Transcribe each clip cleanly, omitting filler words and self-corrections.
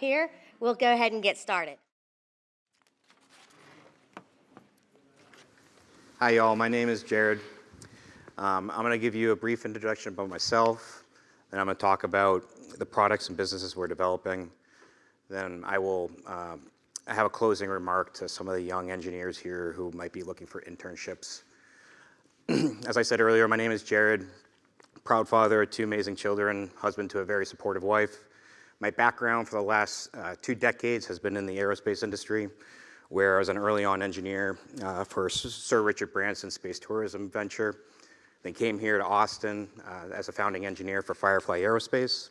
here, we'll go ahead and get started. Hi, y'all. My name is Jared. I'm going to give you a brief introduction about myself. Then I'm going to talk about the products and businesses we're developing. Then I will have a closing remark to some of the young engineers here who might be looking for internships. As I said earlier, my name is Jared, proud father of 2 amazing children, husband to a very supportive wife. My background for the last 2 decades has been in the aerospace industry, where I was an early on engineer for Sir Richard Branson's space tourism venture. Then came here to Austin as a founding engineer for Firefly Aerospace.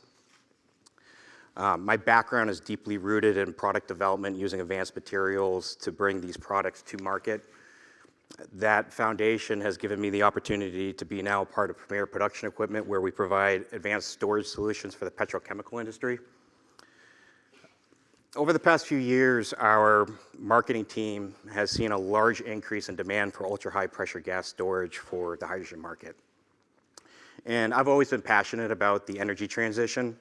My background is deeply rooted in product development using advanced materials to bring these products to market. That foundation has given me the opportunity to be now a part of Premier Production Equipment, where we provide advanced storage solutions for the petrochemical industry. Over the past few years, our marketing team has seen a large increase in demand for ultra-high pressure gas storage for the hydrogen market. And I've always been passionate about the energy transition.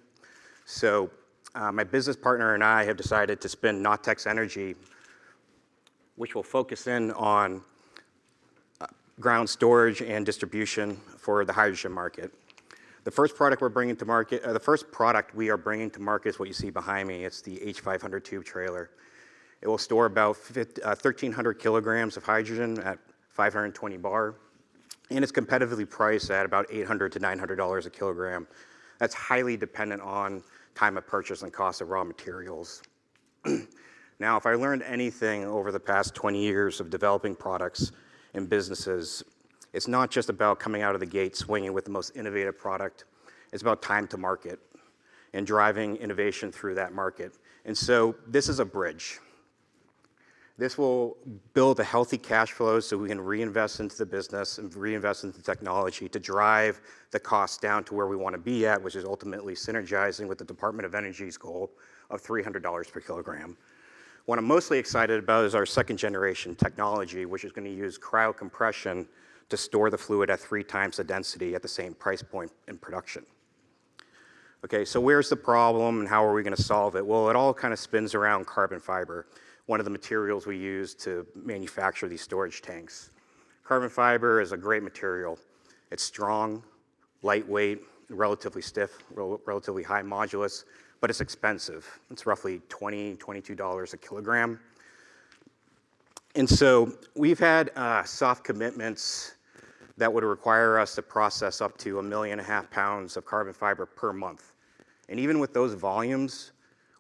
So my business partner and I have decided to spin Nautex Energy, which will focus in on ground storage and distribution for the hydrogen market. The first product we are bringing to market is what you see behind me. It's the H500 tube trailer. It will store about 1,300 kilograms of hydrogen at 520 bar, and it's competitively priced at about $800 to $900 a kilogram. That's highly dependent on time of purchase and cost of raw materials. Now, if I learned anything over the past 20 years of developing products and businesses, it's not just about coming out of the gate swinging with the most innovative product. It's about time to market and driving innovation through that market. And so this is a bridge. This will build a healthy cash flow so we can reinvest into the business and reinvest into technology to drive the costs down to where we want to be at, which is ultimately synergizing with the Department of Energy's goal of $300 per kilogram. What I'm mostly excited about is our second generation technology, which is going to use cryocompression to store the fluid at 3 times the density at the same price point in production. Okay, so where's the problem and how are we going to solve it? Well, it all kind of spins around carbon fiber, one of the materials we use to manufacture these storage tanks. Carbon fiber is a great material. It's strong, lightweight, relatively stiff, relatively high modulus, but it's expensive. It's roughly $20, $22 a kilogram. And so we've had soft commitments that would require us to process up to 1.5 million pounds of carbon fiber per month. And even with those volumes,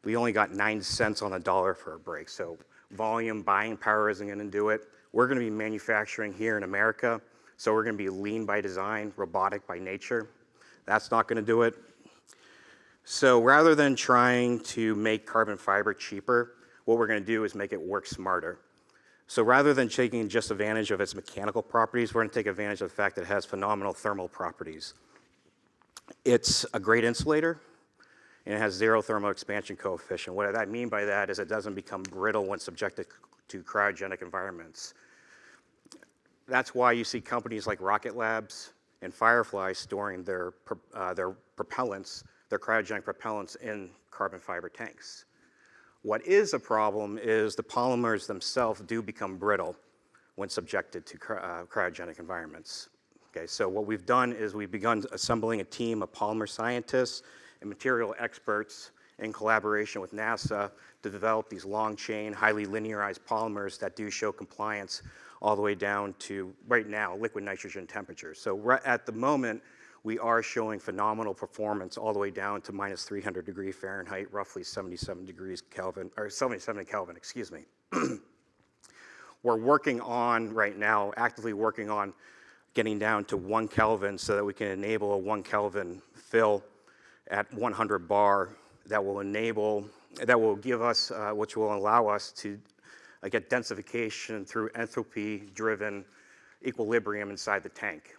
we only got 9 cents on the dollar for a break. So volume buying power isn't going to do it. We're going to be manufacturing here in America, so we're going to be lean by design, robotic by nature. That's not going to do it. So rather than trying to make carbon fiber cheaper, what we're going to do is make it work smarter. So rather than taking just advantage of its mechanical properties, we're going to take advantage of the fact that it has phenomenal thermal properties. It's a great insulator, and it has 0 thermal expansion coefficient. What I mean by that is it doesn't become brittle when subjected to cryogenic environments. That's why you see companies like Rocket Labs and Firefly storing their propellants, their cryogenic propellants in carbon fiber tanks. What is a problem is the polymers themselves do become brittle when subjected to cryogenic environments. Okay, so what we've done is we've begun assembling a team of polymer scientists and material experts in collaboration with NASA to develop these long chain, highly linearized polymers that do show compliance all the way down to, right now, liquid nitrogen temperatures. So at the moment, we are showing phenomenal performance all the way down to minus 300 degrees Fahrenheit, roughly 77 degrees Kelvin, or 77 Kelvin, excuse me. We're working on, right now, actively working on getting down to 1 Kelvin so that we can enable a 1 Kelvin fill at 100 bar that will give us, which will allow us to get densification through enthalpy-driven equilibrium inside the tank.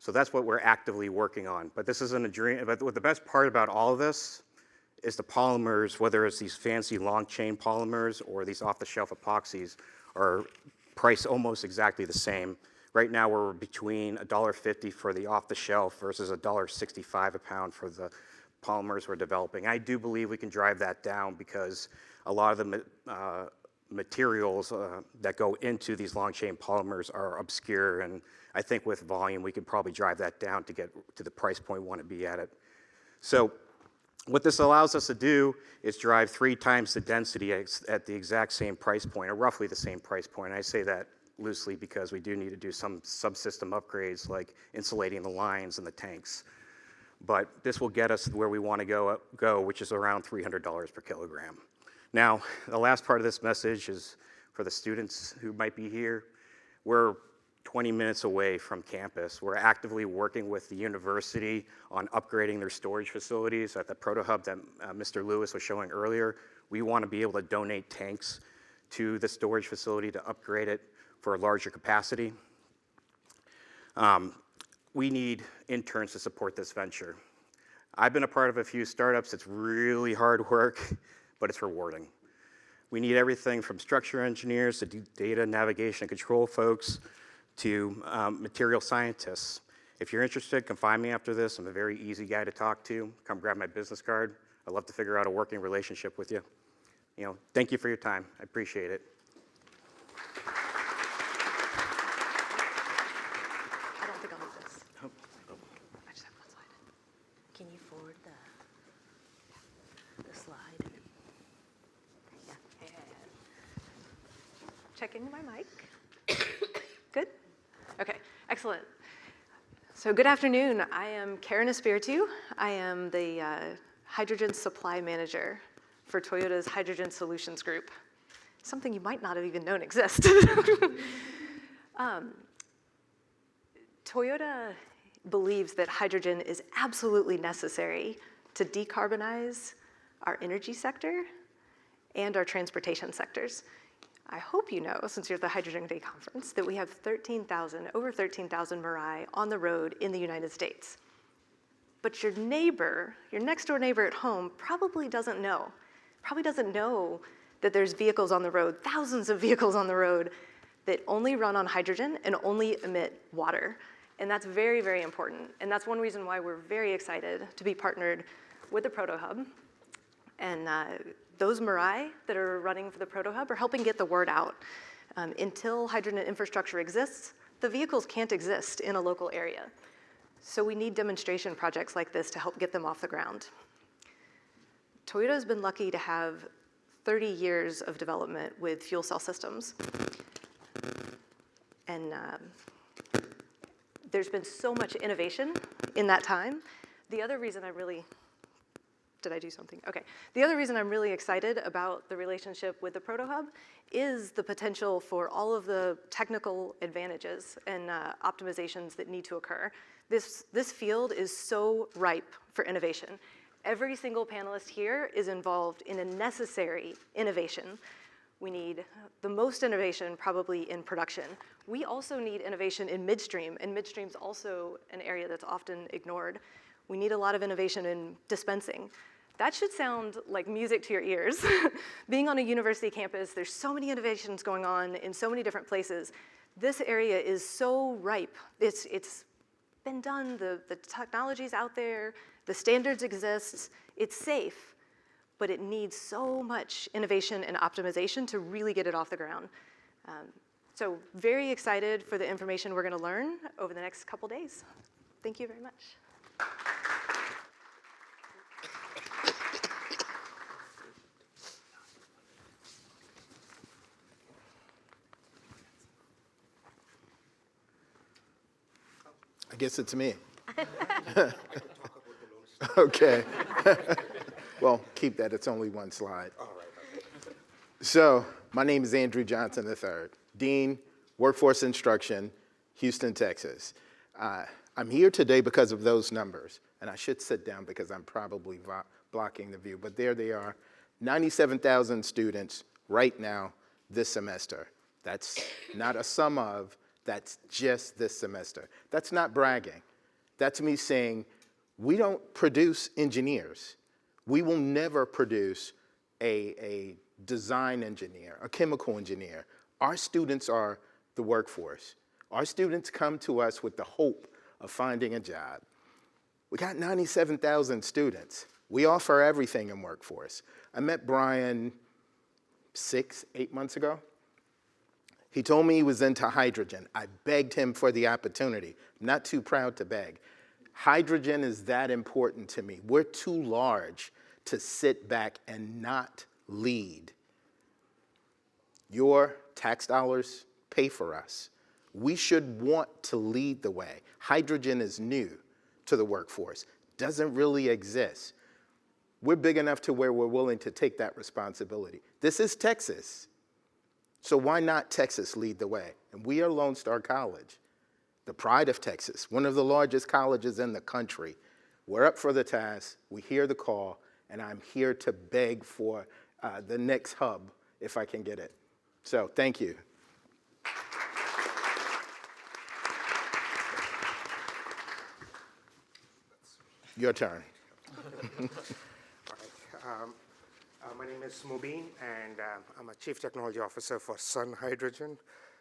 So that's what we're actively working on. But this isn't a dream. But the best part about all of this is the polymers, whether it's these fancy long chain polymers or these off-the-shelf epoxies, are priced almost exactly the same. Right now we're between $1.50 for the off-the-shelf versus $1.65 a pound for the polymers we're developing. I do believe we can drive that down because a lot of the materials that go into these long chain polymers are obscure, and I think with volume we could probably drive that down to get to the price point we want to be at it. So what this allows us to do is drive 3 times the density at the exact same price point, or roughly the same price point. I say that loosely because we do need to do some subsystem upgrades like insulating the lines and the tanks. But this will get us where we want to go, which is around $300 per kilogram. Now, the last part of this message is for the students who might be here. We're 20 minutes away from campus. We're actively working with the university on upgrading their storage facilities at the ProtoHub that Mr. Lewis was showing earlier. We want to be able to donate tanks to the storage facility to upgrade it for a larger capacity. We need interns to support this venture. I've been a part of a few startups. It's really hard work, but it's rewarding. We need everything from structure engineers to data navigation and control folks to material scientists. If you're interested, come find me after this. I'm a very easy guy to talk to. Come grab my business card. I'd love to figure out a working relationship with you. Thank you for your time. I appreciate it. I don't think I'll need this. Oh. I just have one slide. Can you forward the slide? Yeah. Checking my mic. Good? Okay, excellent. So good afternoon. I am Karen Espiritu. I am the hydrogen supply manager for Toyota's Hydrogen Solutions Group, something you might not have even known exists. Toyota believes that hydrogen is absolutely necessary to decarbonize our energy sector and our transportation sectors. I hope you know, since you're at the Hydrogen Day conference, that we have over 13,000 Mirai on the road in the United States. But your neighbor, your next door neighbor at home, probably doesn't know that there's vehicles on the road, thousands of vehicles on the road that only run on hydrogen and only emit water. And that's very, very important. And that's one reason why we're very excited to be partnered with the ProtoHub. And those Mirai that are running for the ProtoHub are helping get the word out. Until hydrogen infrastructure exists, the vehicles can't exist in a local area. So we need demonstration projects like this to help get them off the ground. Toyota's been lucky to have 30 years of development with fuel cell systems. And there's been so much innovation in that time. The other reason did I do something? Okay. The other reason I'm really excited about the relationship with the ProtoHub is the potential for all of the technical advantages and optimizations that need to occur. This field is so ripe for innovation. Every single panelist here is involved in a necessary innovation. We need the most innovation probably in production. We also need innovation in midstream, and midstream's also an area that's often ignored. We need a lot of innovation in dispensing. That should sound like music to your ears. Being on a university campus, there's so many innovations going on in so many different places. This area is so ripe. It's been done, the technology's out there, the standards exist, it's safe, but it needs so much innovation and optimization to really get it off the ground. So very excited for the information we're gonna learn over the next couple days. Thank you very much. I guess it's me. Okay. Well, keep that. It's only one slide. All right. Okay. So my name is Andrew Johnson III, Dean, Workforce Instruction, Houston, Texas. I'm here today because of those numbers. And I should sit down because I'm probably blocking the view. But there they are, 97,000 students right now this semester. That's not a sum of, that's just this semester. That's not bragging. That's me saying, we don't produce engineers. We will never produce a design engineer, a chemical engineer. Our students are the workforce. Our students come to us with the hope of finding a job. We got 97,000 students. We offer everything in workforce. I met Brian 6, 8 months ago. He told me he was into hydrogen. I begged him for the opportunity. I'm not too proud to beg. Hydrogen is that important to me. We're too large to sit back and not lead. Your tax dollars pay for us. We should want to lead the way. Hydrogen is new to the workforce, doesn't really exist. We're big enough to where we're willing to take that responsibility. This is Texas, so why not Texas lead the way? And we are Lone Star College, the pride of Texas, one of the largest colleges in the country. We're up for the task, we hear the call, and I'm here to beg for the next hub if I can get it. So thank you. Your turn. My name is Mubin, and I'm a Chief Technology Officer for Sun Hydrogen.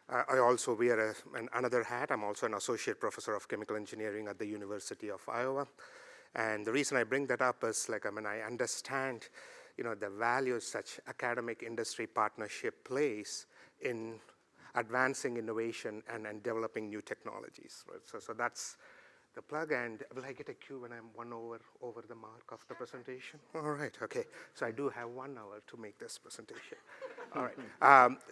I also wear another hat. I'm also an Associate Professor of Chemical Engineering at the University of Iowa. And the reason I bring that up is, I understand, the value such academic industry partnership plays in advancing innovation and developing new technologies. Right? So that's the plug, and will I get a cue when I'm 1 hour over the mark of the presentation? All right, okay. So I do have 1 hour to make this presentation. All right.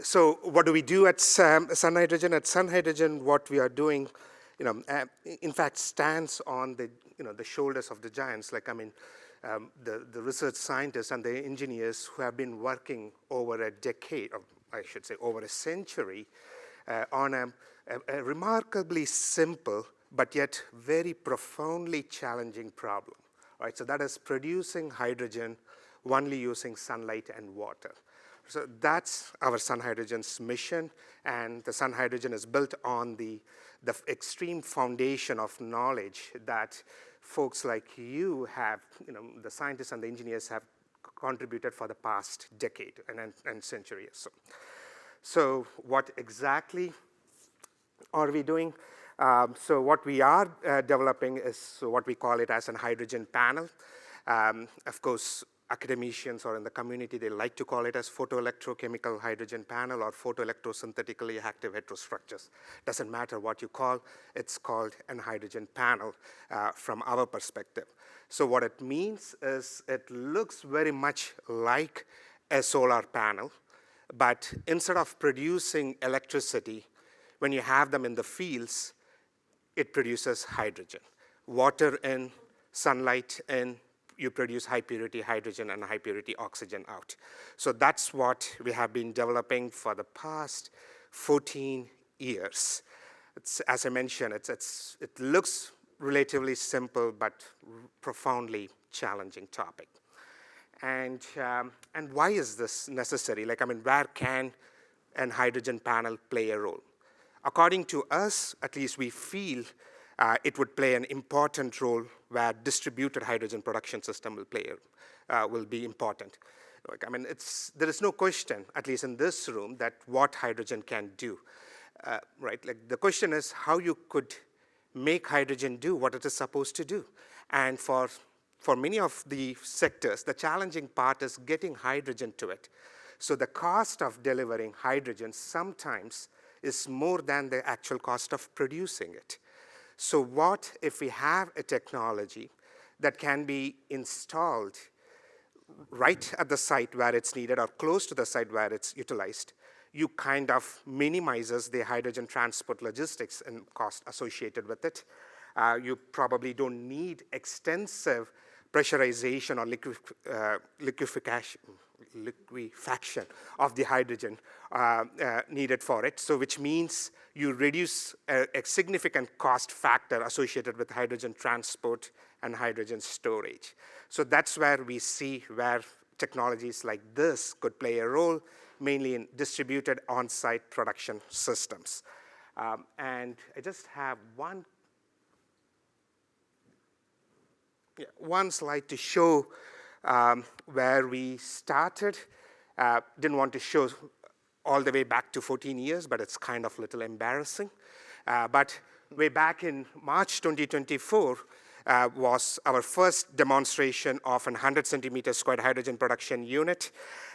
So what do we do at Sun Hydrogen? At Sun Hydrogen, what we are doing, in fact, stands on the, the shoulders of the giants. The research scientists and the engineers who have been working over a decade, or I should say over a century, on a remarkably simple but yet very profoundly challenging problem. Right? So that is producing hydrogen only using sunlight and water. So that's our Sun Hydrogen's mission, and the Sun Hydrogen is built on the extreme foundation of knowledge that folks like you have, the scientists and the engineers have contributed for the past decade and century or so. So what exactly are we doing? So what we are developing is what we call it as a hydrogen panel. Of course, academicians or in the community, they like to call it as photoelectrochemical hydrogen panel or photoelectrosynthetically active heterostructures. Doesn't matter what you call, it's called an hydrogen panel from our perspective. So what it means is it looks very much like a solar panel, but instead of producing electricity, when you have them in the fields, it produces hydrogen. Water in, sunlight in, you produce high purity hydrogen and high purity oxygen out. So that's what we have been developing for the past 14 years. As I mentioned, it looks relatively simple, but profoundly challenging topic. And why is this necessary? Where can an hydrogen panel play a role? According to us, at least we feel it would play an important role where distributed hydrogen production system will be important. There is no question, at least in this room, that what hydrogen can do. Right? The question is how you could make hydrogen do what it is supposed to do. And for many of the sectors, the challenging part is getting hydrogen to it. So the cost of delivering hydrogen sometimes is more than the actual cost of producing it. So what if we have a technology that can be installed right at the site where it's needed or close to the site where it's utilized? You kind of minimizes the hydrogen transport logistics and cost associated with it. You probably don't need extensive pressurization or liquefaction of the hydrogen needed for it. So which means you reduce a significant cost factor associated with hydrogen transport and hydrogen storage. So that's where we see where technologies like this could play a role, mainly in distributed on-site production systems. And I just have one slide to show where we started. Didn't want to show all the way back to 14 years, but it's kind of a little embarrassing. But way back in March 2024, was our first demonstration of an 100 centimeter squared hydrogen production unit.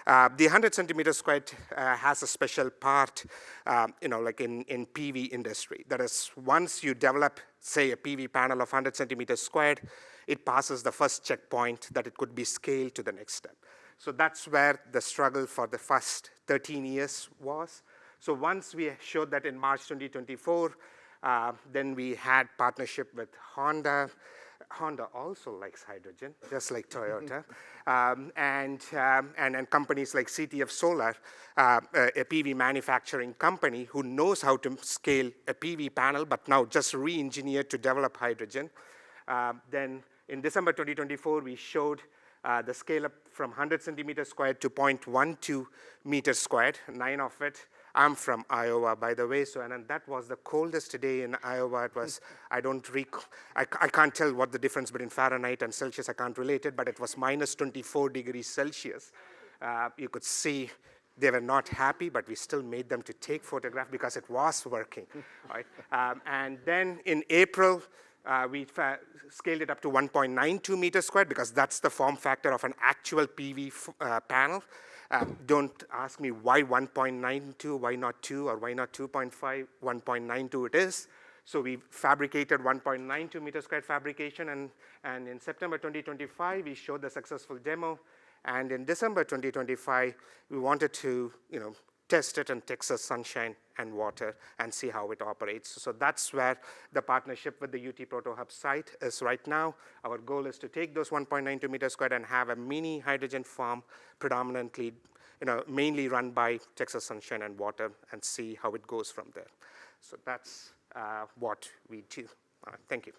The 100 centimeter squared has a special part, like in PV industry. That is, once you develop, say, a PV panel of 100 centimeters squared, it passes the first checkpoint that it could be scaled to the next step. So that's where the struggle for the first 13 years was. So once we showed that in March 2024, then we had partnership with Honda. Honda also likes hydrogen, just like Toyota. And companies like CTF Solar, a PV manufacturing company who knows how to scale a PV panel, but now just re-engineered to develop hydrogen. Then in December 2024, we showed the scale up from 100 centimeters squared to 0.12 meters squared, 9 of it. I'm from Iowa, by the way, and that was the coldest day in Iowa. It was, I can't tell what the difference between Fahrenheit and Celsius, I can't relate it, but it was minus 24 degrees Celsius. You could see they were not happy, but we still made them to take photograph because it was working, right? And then in April, we scaled it up to 1.92 meters squared because that's the form factor of an actual PV panel. Don't ask me why 1.92, why not 2, or why not 2.5, 1.92 it is. So we fabricated 1.92 meter squared fabrication, and in September 2025, we showed the successful demo. And in December 2025, we wanted to test it in Texas sunshine and water and see how it operates. So that's where the partnership with the UT ProtoHub site is right now. Our goal is to take those 1.92 meters squared and have a mini hydrogen farm predominantly, mainly run by Texas sunshine and water, and see how it goes from there. So that's what we do. Thank you.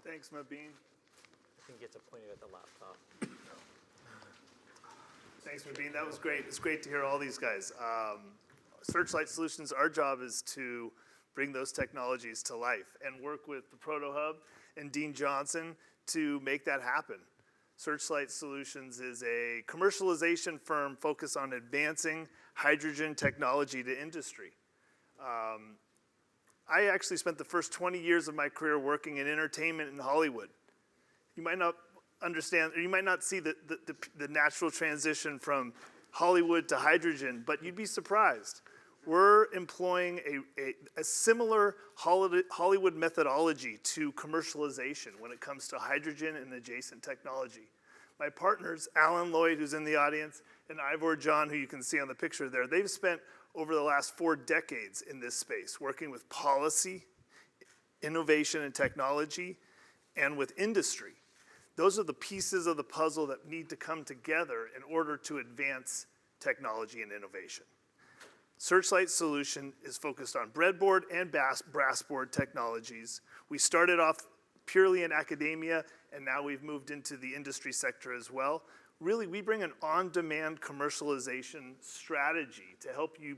Thanks, Mabeen. I think it's pointed at the laptop. Thanks, Mabeen. That was great. It's great to hear all these guys. Searchlight Solutions, our job is to bring those technologies to life and work with the ProtoHub and Dean Johnson to make that happen. Searchlight Solutions is a commercialization firm focused on advancing hydrogen technology to industry. I actually spent the first 20 years of my career working in entertainment in Hollywood. You might not understand, or you might not see the natural transition from Hollywood to hydrogen, but you'd be surprised. We're employing a similar Hollywood methodology to commercialization when it comes to hydrogen and adjacent technology. My partners, Alan Lloyd, who's in the audience, and Ivor John, who you can see on the picture there, they've spent over the last 4 decades in this space, working with policy, innovation and technology, and with industry. Those are the pieces of the puzzle that need to come together in order to advance technology and innovation. Searchlight Solution is focused on breadboard and brassboard technologies. We started off purely in academia, and now we've moved into the industry sector as well. Really, we bring an on-demand commercialization strategy to help you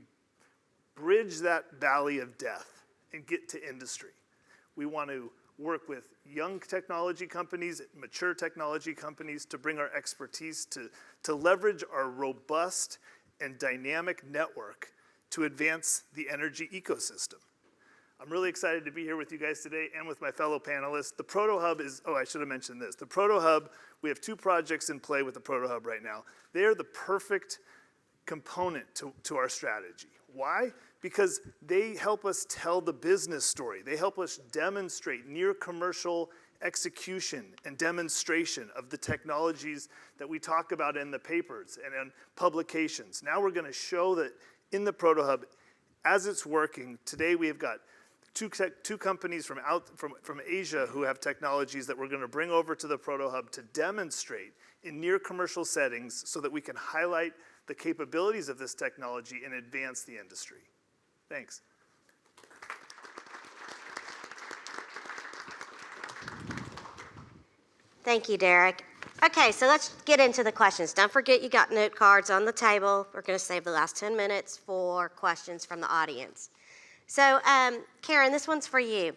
bridge that valley of death and get to industry. We want to work with young technology companies, mature technology companies to bring our expertise to leverage our robust and dynamic network to advance the energy ecosystem. I'm really excited to be here with you guys today and with my fellow panelists. The ProtoHub is, I should have mentioned this. The ProtoHub, we have 2 projects in play with the ProtoHub right now. They are the perfect component to our strategy. Why? Because they help us tell the business story. They help us demonstrate near commercial execution and demonstration of the technologies that we talk about in the papers and in publications. Now we're going to show that in the ProtoHub, as it's working, today we have got two companies from Asia who have technologies that we're going to bring over to the ProtoHub to demonstrate in near commercial settings so that we can highlight the capabilities of this technology and advance the industry. Thanks. Thank you, Derek. Okay, so let's get into the questions. Don't forget you got note cards on the table. We're going to save the last 10 minutes for questions from the audience. So, Karen, this one's for you.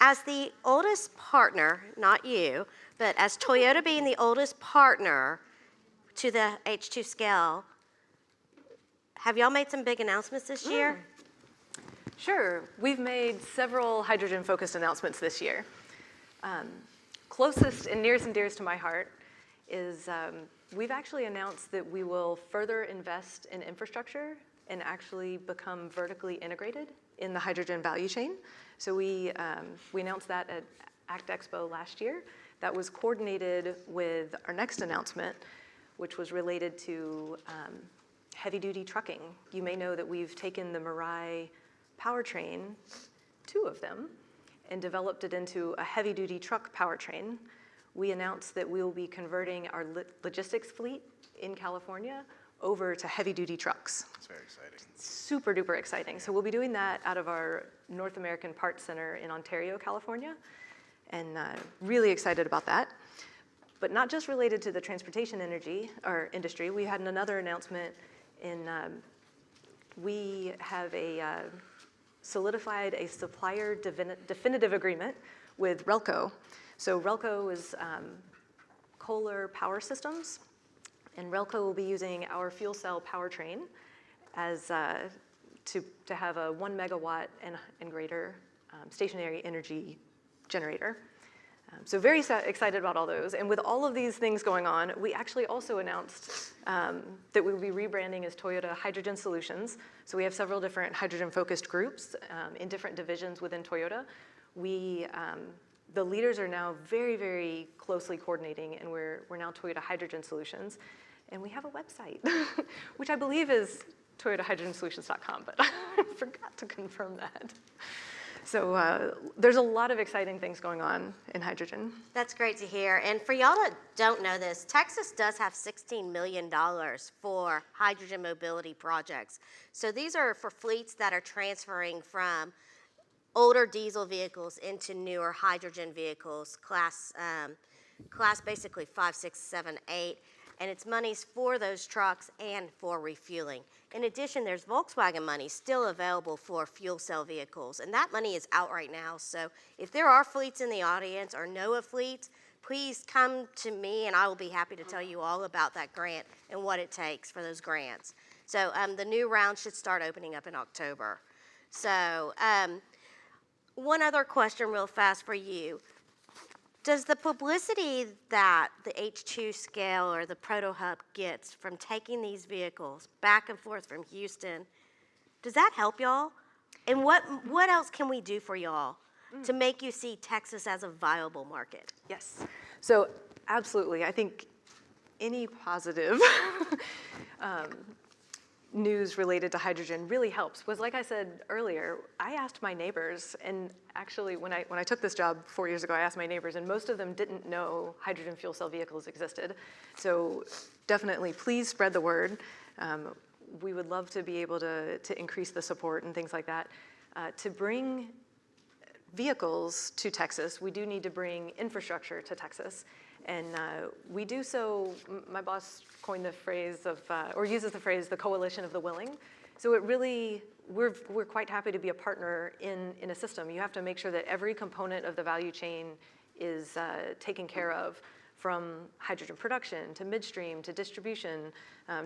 As the oldest partner, not you, but as Toyota being the oldest partner to the H2 scale, have y'all made some big announcements this year? Sure. We've made several hydrogen-focused announcements this year. Closest and nearest and dearest to my heart is we've actually announced that we will further invest in infrastructure and actually become vertically integrated in the hydrogen value chain. So we announced that at ACT Expo last year. That was coordinated with our next announcement, which was related to heavy-duty trucking. You may know that we've taken the Mirai powertrain, 2 of them, and developed it into a heavy-duty truck powertrain. We announced that we will be converting our logistics fleet in California over to heavy-duty trucks. It's very exciting. Super duper exciting. So we'll be doing that out of our North American Parts Center in Ontario, California, and really excited about that. But not just related to the transportation industry. We had another announcement in, we have solidified a supplier definitive agreement with Relco. So Relco is Kohler Power Systems, and Relco will be using our fuel cell powertrain as to have a 1 megawatt and greater stationary energy generator. So very excited about all those. And with all of these things going on, we actually also announced that we will be rebranding as Toyota Hydrogen Solutions. So we have several different hydrogen-focused groups in different divisions within Toyota. The leaders are now very, very closely coordinating, and we're now Toyota Hydrogen Solutions. And we have a website, which I believe is toyotahydrogensolutions.com, but I forgot to confirm that. So there's a lot of exciting things going on in hydrogen. That's great to hear. And for y'all that don't know this, Texas does have $16 million for hydrogen mobility projects. So these are for fleets that are transferring from older diesel vehicles into newer hydrogen vehicles, class basically 5, 6, 7, 8. And it's monies for those trucks and for refueling. In addition, there's Volkswagen money still available for fuel cell vehicles, and that money is out right now. So if there are fleets in the audience or know of fleets, please come to me and I will be happy to tell you all about that grant and what it takes for those grants. So the new round should start opening up in October. So one other question real fast for you. Does the publicity that the H2 scale or the ProtoHub gets from taking these vehicles back and forth from Houston, does that help y'all? And what else can we do for y'all to make you see Texas as a viable market? Yes. So absolutely. I think any positive news related to hydrogen really helps. Was like I said earlier, I asked my neighbors, and actually when I took this job 4 years ago, I asked my neighbors, and most of them didn't know hydrogen fuel cell vehicles existed. So definitely, please spread the word. We would love to be able to increase the support and things like that. To bring vehicles to Texas, we do need to bring infrastructure to Texas. And we do so, my boss coined the phrase of, or uses the phrase, the coalition of the willing. So it really, we're quite happy to be a partner in a system. You have to make sure that every component of the value chain is taken care of, from hydrogen production to midstream to distribution,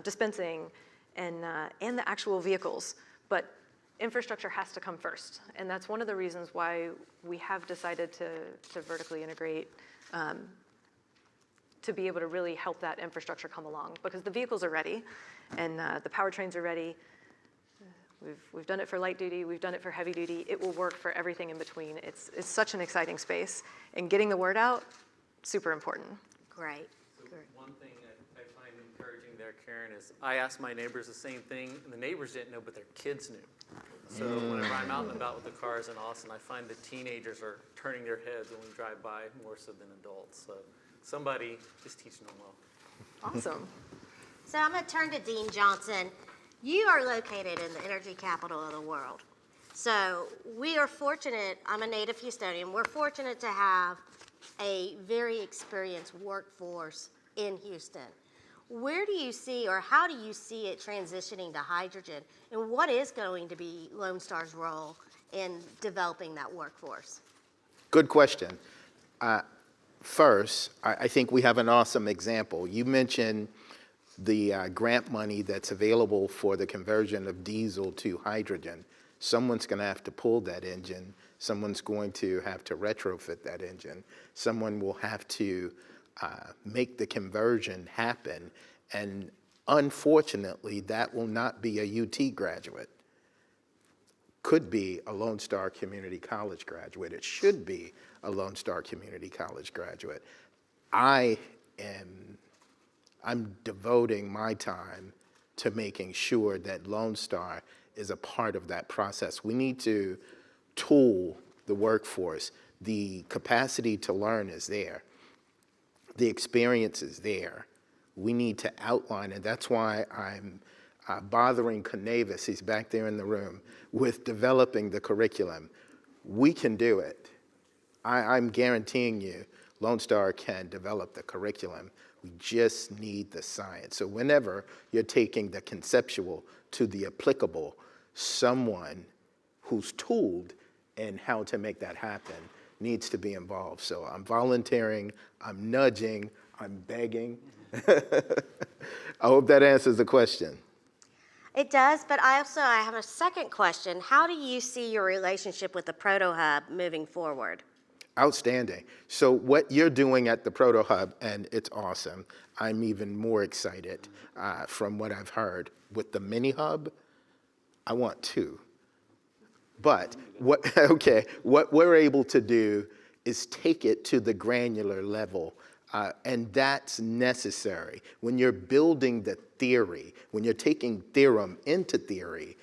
dispensing, and the actual vehicles. But infrastructure has to come first. And that's one of the reasons why we have decided to vertically integrate to be able to really help that infrastructure come along, because the vehicles are ready and the powertrains are ready. We've done it for light duty, we've done it for heavy duty. It will work for everything in between. It's such an exciting space, and getting the word out, super important. Great. So one thing I find encouraging there, Karen, is I asked my neighbors the same thing, and the neighbors didn't know, but their kids knew. So whenever I'm out and about with the cars in Austin, I find the teenagers are turning their heads when we drive by more so than adults. So somebody is teaching them well. Awesome. So I'm going to turn to Dean Johnson. You are located in the energy capital of the world. So we are fortunate, I'm a native Houstonian, we're fortunate to have a very experienced workforce in Houston. Where do you see, or how do you see it transitioning to hydrogen, and what is going to be Lone Star's role in developing that workforce? Good question. First, I think we have an awesome example. You mentioned the grant money that's available for the conversion of diesel to hydrogen, someone's going to have to pull that engine. Someone's going to have to retrofit that engine. Someone will have to make the conversion happen. And unfortunately, that will not be a UT graduate. Could be a Lone Star Community College graduate. It should be a Lone Star Community College graduate. I'm devoting my time to making sure that Lone Star is a part of that process. We need to tool the workforce. The capacity to learn is there. The experience is there. We need to outline, and that's why I'm bothering Canavis, he's back there in the room, with developing the curriculum. We can do it. I'm guaranteeing you, Lone Star can develop the curriculum. We just need the science. So whenever you're taking the conceptual to the applicable, someone who's tooled in how to make that happen needs to be involved. So I'm volunteering, I'm nudging, I'm begging. I hope that answers the question. It does, but I have a second question. How do you see your relationship with the ProtoHub moving forward? Outstanding. So what you're doing at the ProtoHub, and it's awesome. I'm even more excited from what I've heard. With the mini hub, I want two. But what we're able to do is take it to the granular level, and that's necessary. When you're building the theory, when you're taking theorem into theory,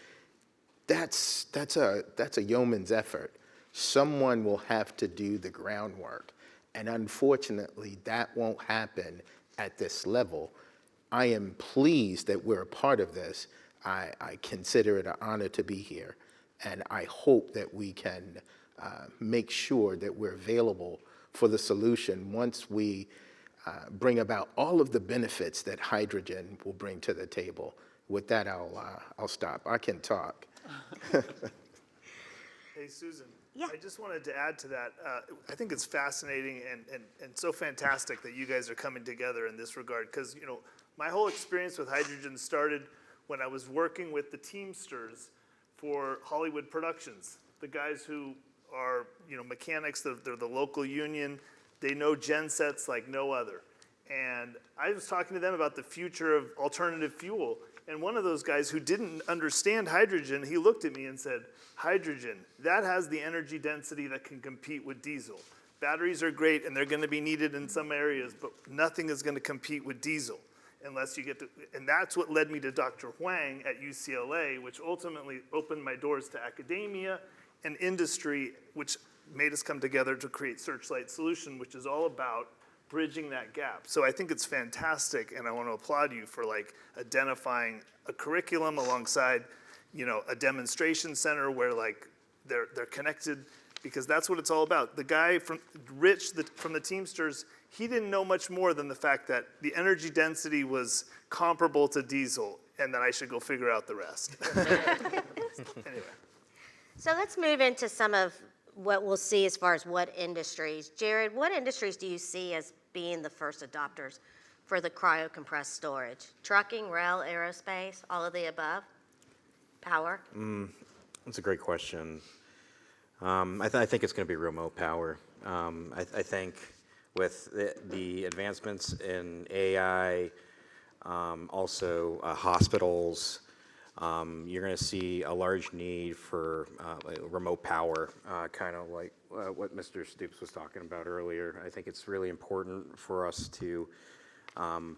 that's a yeoman's effort. Someone will have to do the groundwork, and unfortunately, that won't happen at this level. I am pleased that we're a part of this. I consider it an honor to be here, and I hope that we can make sure that we're available for the solution once we bring about all of the benefits that hydrogen will bring to the table. With that, I'll stop. I can talk. Hey, Susan. Yeah. I just wanted to add to that. I think it's fascinating and so fantastic that you guys are coming together in this regard, because my whole experience with hydrogen started when I was working with the Teamsters for Hollywood Productions, the guys who are mechanics. They're the local union. They know gensets like no other. And I was talking to them about the future of alternative fuel. And one of those guys who didn't understand hydrogen, he looked at me and said, hydrogen, that has the energy density that can compete with diesel. Batteries are great and they're going to be needed in some areas, but nothing is going to compete with diesel unless you get to, and that's what led me to Dr. Huang at UCLA, which ultimately opened my doors to academia and industry, which made us come together to create Searchlight Solution, which is all about bridging that gap. So I think it's fantastic, and I want to applaud you for identifying a curriculum alongside, a demonstration center where they're connected, because that's what it's all about. The guy from from the Teamsters, he didn't know much more than the fact that the energy density was comparable to diesel, and that I should go figure out the rest. Anyway. So let's move into some of what we'll see as far as what industries. Jared, what industries do you see as being the first adopters for the cryocompressed storage? Trucking, rail, aerospace, all of the above? Power? That's a great question. I think it's going to be remote power. I think with the advancements in AI, also hospitals, you're going to see a large need for remote power, kind of like what Mr. Stoops was talking about earlier. I think it's really important for us to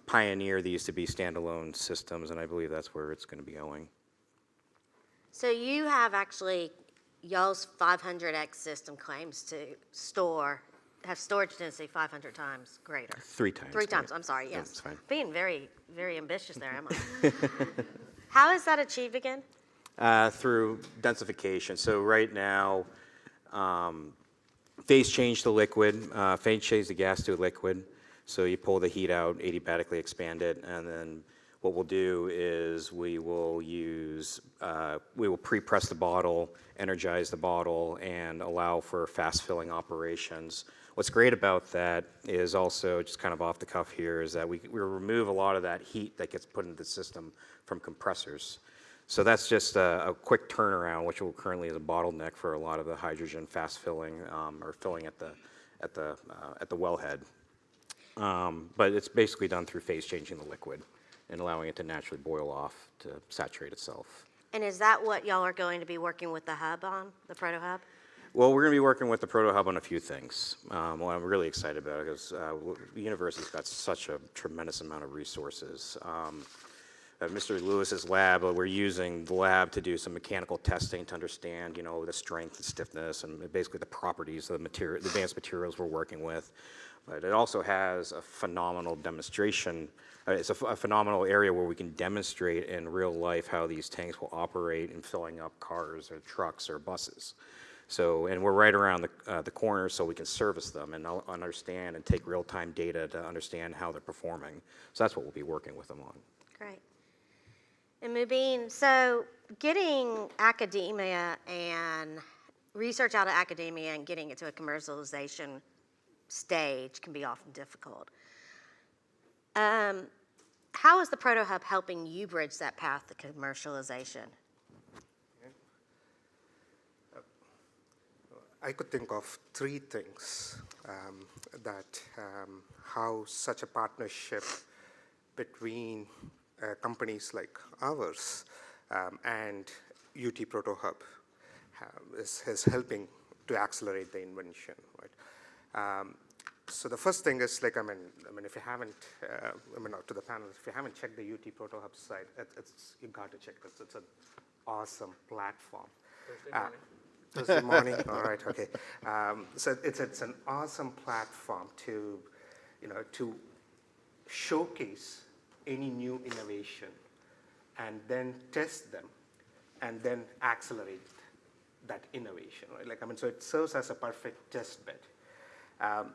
pioneer these to be standalone systems, and I believe that's where it's going to be going. So you have actually, y'all's 500x system claims to have storage density 500 times greater. 3 times. 3 times, I'm sorry, yes. That's fine. Being very, very ambitious there, am I? How is that achieved again? Through densification. So right now, phase change to liquid, phase change the gas to a liquid. So you pull the heat out, adiabatically expand it, and then what we'll do is we will pre-press the bottle, energize the bottle, and allow for fast filling operations. What's great about that is also, just kind of off the cuff here, is that we remove a lot of that heat that gets put into the system from compressors. So that's just a quick turnaround, which currently is a bottleneck for a lot of the hydrogen fast filling or filling at the wellhead. But it's basically done through phase changing the liquid and allowing it to naturally boil off to saturate itself. And is that what y'all are going to be working with the hub on, the ProtoHub? Well, we're going to be working with the ProtoHub on a few things. Well, I'm really excited about it because the university's got such a tremendous amount of resources. At Mr. Lewis's lab, we're using the lab to do some mechanical testing to understand, the strength and stiffness and basically the properties of the material, the advanced materials we're working with. But it also has a phenomenal demonstration. It's a phenomenal area where we can demonstrate in real life how these tanks will operate in filling up cars or trucks or buses. So, and we're right around the corner, so we can service them and understand and take real-time data to understand how they're performing. So that's what we'll be working with them on. Great. And Mubin, so getting academia and research out of academia and getting it to a commercialization stage can be often difficult. How is the ProtoHub helping you bridge that path to commercialization? I could think of three things that how such a partnership between companies like ours and UT ProtoHub is helping to accelerate the invention, right? So the first thing is, like, I mean, if you haven't, to the panel, if you haven't checked the UT ProtoHub site, you got to check this. It's an awesome platform. Thursday morning. All right. Okay. So it's an awesome platform to, to showcase any new innovation, and then test them, and then accelerate that innovation. Right? So it serves as a perfect test bed,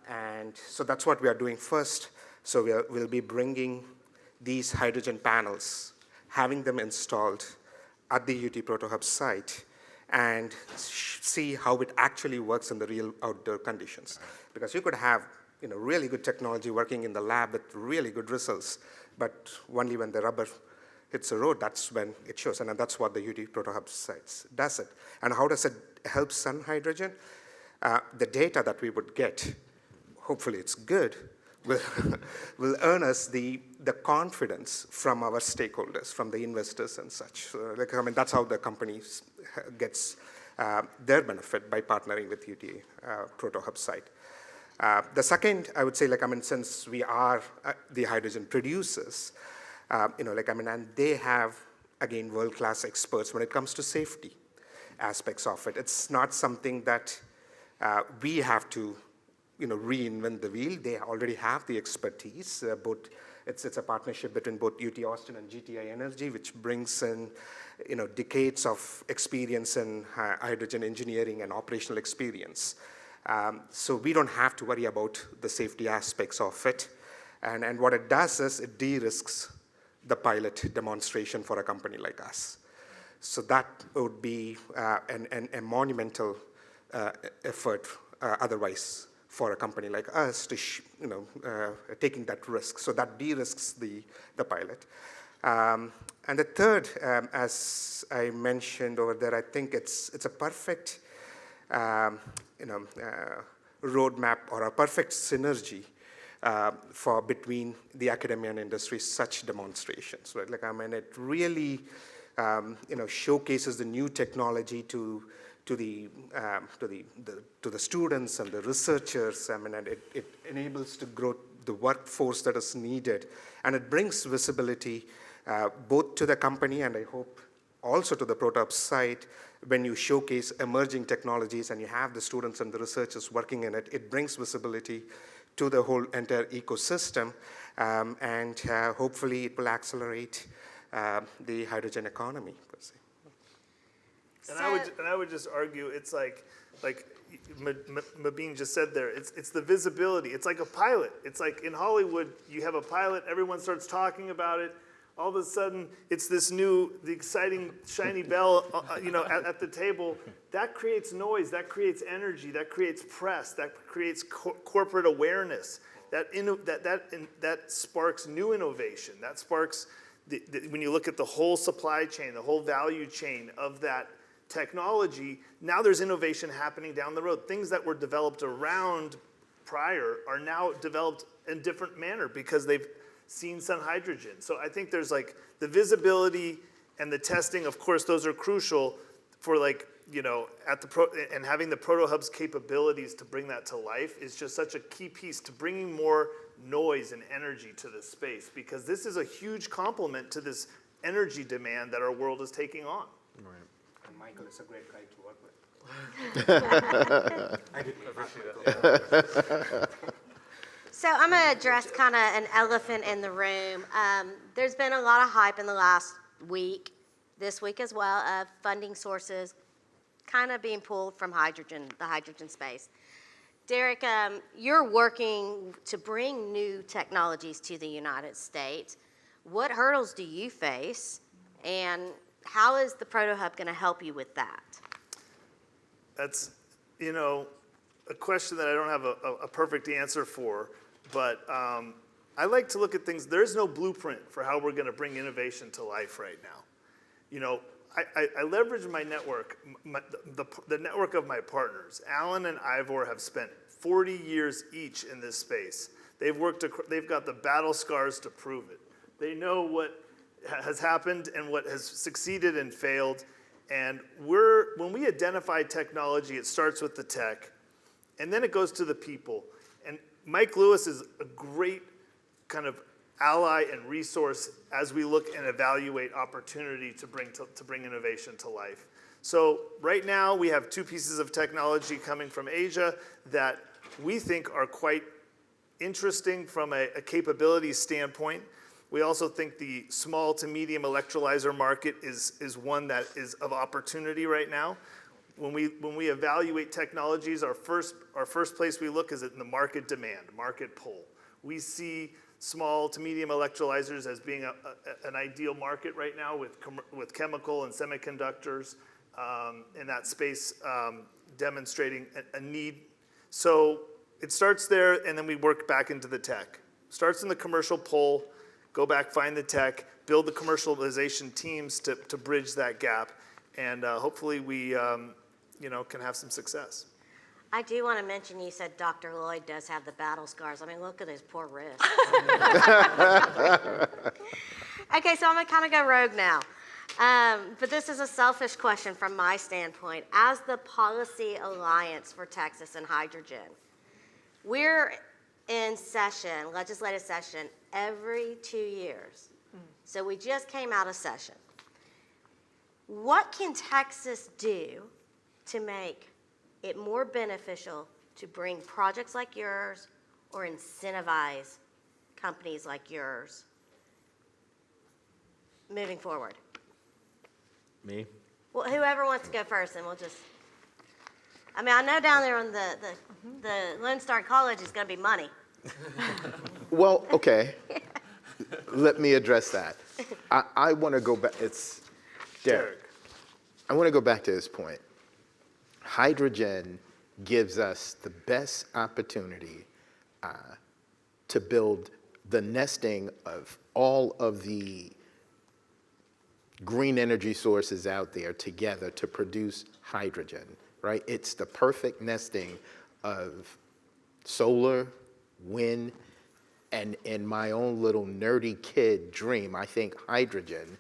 and so that's what we are doing first. So we'll be bringing these hydrogen panels, having them installed at the UT ProtoHub site, and see how it actually works in the real outdoor conditions. Because you could have really good technology working in the lab with really good results, but only when the rubber hits the road, that's when it shows. And that's what the UT ProtoHub sites does it. And how does it help Sun Hydrogen? The data that we would get, hopefully it's good, will earn us the confidence from our stakeholders, from the investors and such. So, that's how the company gets their benefit by partnering with UT ProtoHub site. The second, I would say, since we are the hydrogen producers, and they have, again, world-class experts when it comes to safety aspects of it. It's not something that we have to reinvent the wheel. They already have the expertise. It's a partnership between both UT Austin and GTI Energy, which brings in decades of experience in hydrogen engineering and operational experience. So we don't have to worry about the safety aspects of it. And what it does is it de-risks the pilot demonstration for a company like us. So that would be a monumental effort otherwise for a company like us to, taking that risk. So that de-risks the pilot. And the third, as I mentioned over there, I think it's a perfect, roadmap or a perfect synergy for between the academia and industry, such demonstrations, right? It really, showcases the new technology to the students and the researchers. And it enables to grow the workforce that is needed, and it brings visibility both to the company and I hope also to the ProtoHub site. When you showcase emerging technologies and you have the students and the researchers working in it, it brings visibility to the whole entire ecosystem, and hopefully it will accelerate the hydrogen economy, per se. And I would just argue it's like Mubin just said there, it's the visibility. It's like a pilot. It's like in Hollywood, you have a pilot, everyone starts talking about it, all of a sudden it's this new, the exciting shiny bell, at the table. That creates noise, that creates energy, that creates press, that creates corporate awareness. That sparks new innovation. That sparks, when you look at the whole supply chain, the whole value chain of that technology, now there's innovation happening down the road. Things that were developed around prior are now developed in a different manner because they've seen sun hydrogen. So I think there's like the visibility and the testing, of course, those are crucial for and having the ProtoHub's capabilities to bring that to life is just such a key piece to bringing more noise and energy to the space, because this is a huge complement to this energy demand that our world is taking on. And Michael is a great guy to work with. I didn't know. So I'm going to address kind of an elephant in the room. There's been a lot of hype in the last week, this week as well, of funding sources kind of being pulled from hydrogen, the hydrogen space. Derek, you're working to bring new technologies to the United States. What hurdles do you face, and how is the ProtoHub going to help you with that? That's, a question that I don't have a perfect answer for, but I like to look at things. There's no blueprint for how we're going to bring innovation to life right now. I leverage my network, the network of my partners. Alan and Ivor have spent 40 years each in this space. They've got the battle scars to prove it. They know what has happened and what has succeeded and failed. And when we identify technology, it starts with the tech, and then it goes to the people. And Mike Lewis is a great kind of ally and resource as we look and evaluate opportunity to bring innovation to life. So right now we have two pieces of technology coming from Asia that we think are quite interesting from a capability standpoint. We also think the small to medium electrolyzer market is one that is of opportunity right now. When we evaluate technologies, our first place we look is in the market demand, market pull. We see small to medium electrolyzers as being an ideal market right now with chemical and semiconductors in that space demonstrating a need. So it starts there, and then we work back into the tech. Starts in the commercial pull, go back, find the tech, build the commercialization teams to bridge that gap, and hopefully we can have some success. I do want to mention you said Dr. Lloyd does have the battle scars. I mean, look at his poor wrist. Okay, so I'm going to kind of go rogue now. But this is a selfish question from my standpoint. As the Policy Alliance for Texas and Hydrogen, we're in session, legislative session, every 2 years. So we just came out of session. What can Texas do to make it more beneficial to bring projects like yours or incentivize companies like yours moving forward? Me? Well, whoever wants to go first, and we'll just, I mean, I know down there on the Lone Star College is going to be money. Well, okay. Let me address that. I want to go back. It's Derek. I want to go back to this point. Hydrogen gives us the best opportunity to build the nesting of all of the green energy sources out there together to produce hydrogen, right? It's the perfect nesting of solar, wind, and in my own little nerdy kid dream, I think hydrogen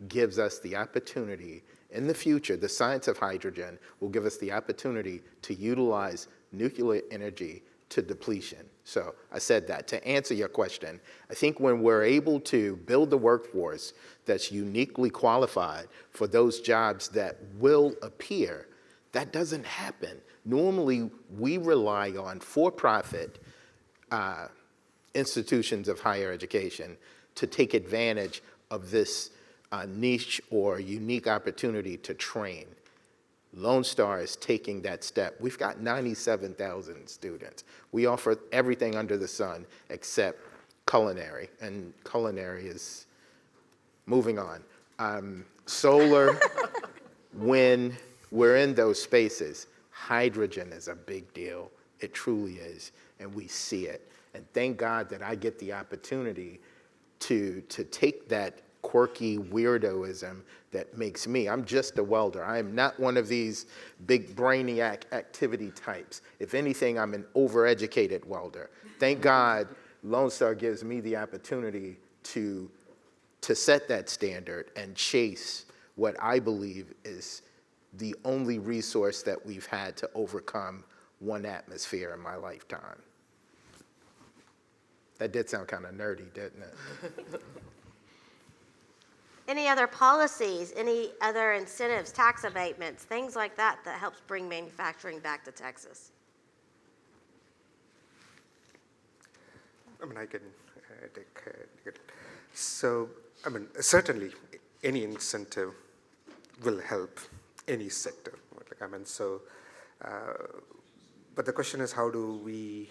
gives us the opportunity. In the future, the science of hydrogen will give us the opportunity to utilize nuclear energy to depletion. So I said that. To answer your question, I think when we're able to build the workforce that's uniquely qualified for those jobs that will appear, that doesn't happen. Normally, we rely on for-profit institutions of higher education to take advantage of this niche or unique opportunity to train. Lone Star is taking that step. We've got 97,000 students. We offer everything under the sun except culinary, and culinary is moving on. Solar, when we're in those spaces, hydrogen is a big deal. It truly is, and we see it. And thank God that I get the opportunity to take that quirky weirdoism that makes me. I'm just a welder. I am not one of these big brainiac activity types. If anything, I'm an overeducated welder. Thank God Lone Star gives me the opportunity to set that standard and chase what I believe is the only resource that we've had to overcome one atmosphere in my lifetime. That did sound kind of nerdy, didn't it? Any other policies, any other incentives, tax abatements, things like that that helps bring manufacturing back to Texas? I mean, I can take it. So, I mean, certainly any incentive will help any sector. Like, I mean, so, but the question is, how do we,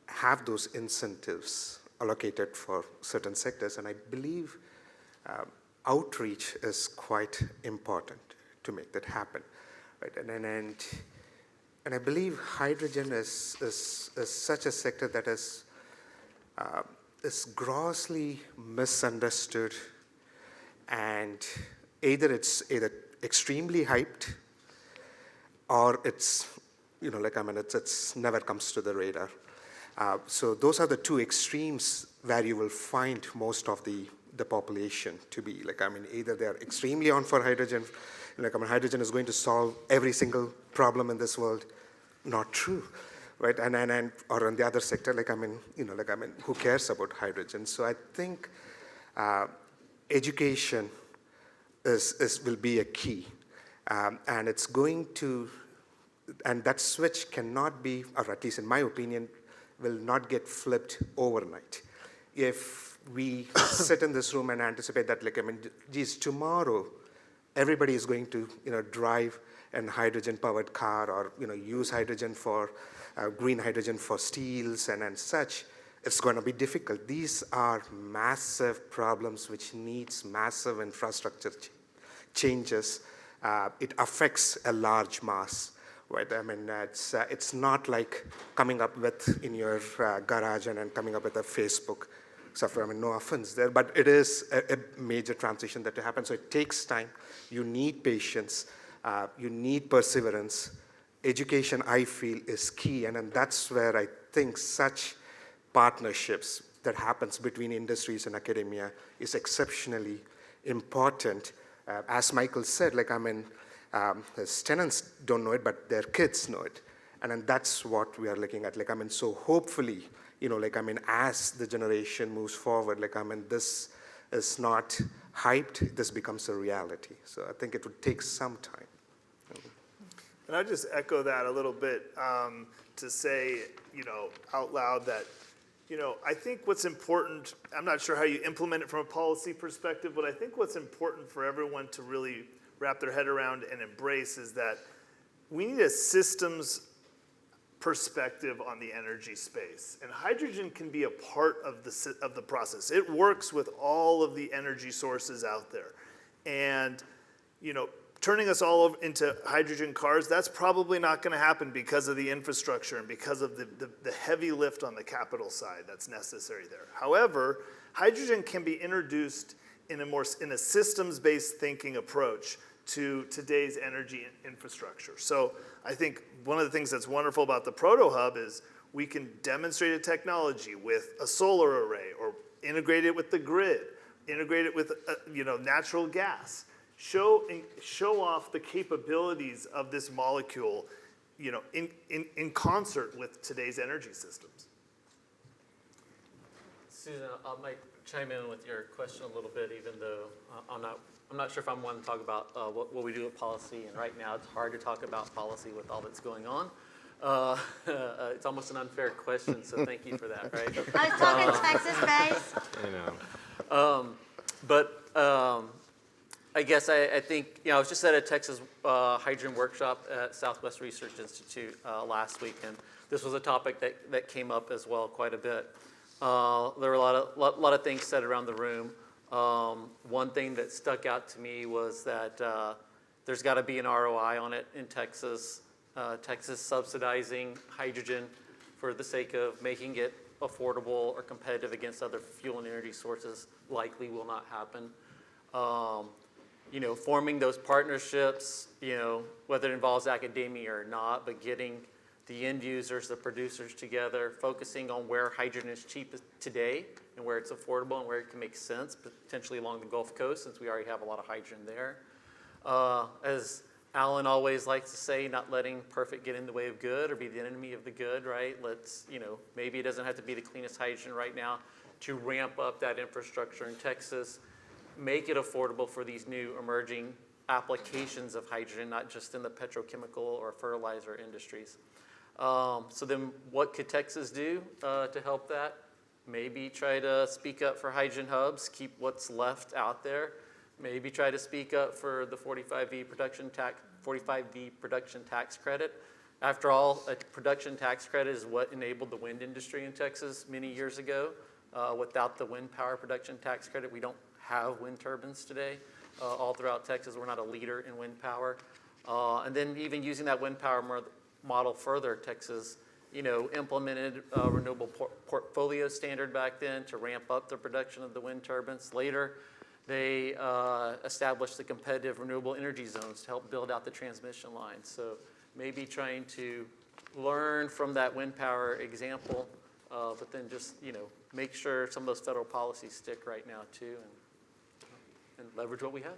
have those incentives allocated for certain sectors? And I believe outreach is quite important to make that happen, right? And I believe hydrogen is such a sector that is grossly misunderstood, and it's either extremely hyped or it's it's never comes to the radar. So those are the two extremes where you will find most of the population to be. Either they're extremely on for hydrogen, hydrogen is going to solve every single problem in this world. Not true, right? And or on the other sector, who cares about hydrogen? So I think education will be a key, and it's going to, and that switch cannot be, or at least in my opinion, will not get flipped overnight. If we sit in this room and anticipate that, geez, tomorrow everybody is going to, drive a hydrogen-powered car, or use hydrogen for green hydrogen for steels and such, it's going to be difficult. These are massive problems which needs massive infrastructure changes. It affects a large mass. Right? It's not like coming up with in your garage and coming up with a Facebook software. No offense there, but it is a major transition that happens. So it takes time. You need patience. You need perseverance. Education, I feel, is key, and that's where I think such partnerships that happens between industries and academia is exceptionally important. As Michael said, his tenants don't know it, but their kids know it. And then that's what we are looking at. So hopefully, as the generation moves forward, this is not hyped, this becomes a reality. So I think it would take some time. And I just echo that a little bit to say, out loud that, I think what's important, I'm not sure how you implement it from a policy perspective, but I think what's important for everyone to really wrap their head around and embrace is that we need a systems perspective on the energy space. And hydrogen can be a part of the process. It works with all of the energy sources out there. And, turning us all into hydrogen cars, that's probably not going to happen because of the infrastructure and because of the heavy lift on the capital side that's necessary there. However, hydrogen can be introduced in a systems-based thinking approach to today's energy infrastructure. So I think one of the things that's wonderful about the ProtoHub is we can demonstrate a technology with a solar array, or integrate it with the grid, integrate it with natural gas, show off the capabilities of this molecule in concert with today's energy systems. Susan, I might chime in with your question a little bit, even though I'm not sure if I'm one to talk about what we do with policy. And right now, it's hard to talk about policy with all that's going on. It's almost an unfair question, so thank you for that, right? I was talking Texas-based. I guess I think, I was just at a Texas hydrogen workshop at Southwest Research Institute last week, and this was a topic that came up as well quite a bit. There were a lot of things said around the room. One thing that stuck out to me was that there's got to be an ROI on it in Texas. Texas subsidizing hydrogen for the sake of making it affordable or competitive against other fuel and energy sources likely will not happen. Forming those partnerships, whether it involves academia or not, but getting the end users, the producers together, focusing on where hydrogen is cheapest today and where it's affordable and where it can make sense, potentially along the Gulf Coast, since we already have a lot of hydrogen there. As Alan always likes to say, not letting perfect get in the way of good or be the enemy of the good, right? Let's, maybe it doesn't have to be the cleanest hydrogen right now to ramp up that infrastructure in Texas, make it affordable for these new emerging applications of hydrogen, not just in the petrochemical or fertilizer industries. So then what could Texas do to help that? Maybe try to speak up for hydrogen hubs, keep what's left out there. Maybe try to speak up for the 45V production tax credit. After all, a production tax credit is what enabled the wind industry in Texas many years ago. Without the wind power production tax credit, we don't have wind turbines today. All throughout Texas, we're not a leader in wind power. And then even using that wind power model further, Texas, implemented a renewable portfolio standard back then to ramp up the production of the wind turbines. Later, they established the competitive renewable energy zones to help build out the transmission lines. So maybe trying to learn from that wind power example, but then just make sure some of those federal policies stick right now too, and leverage what we have.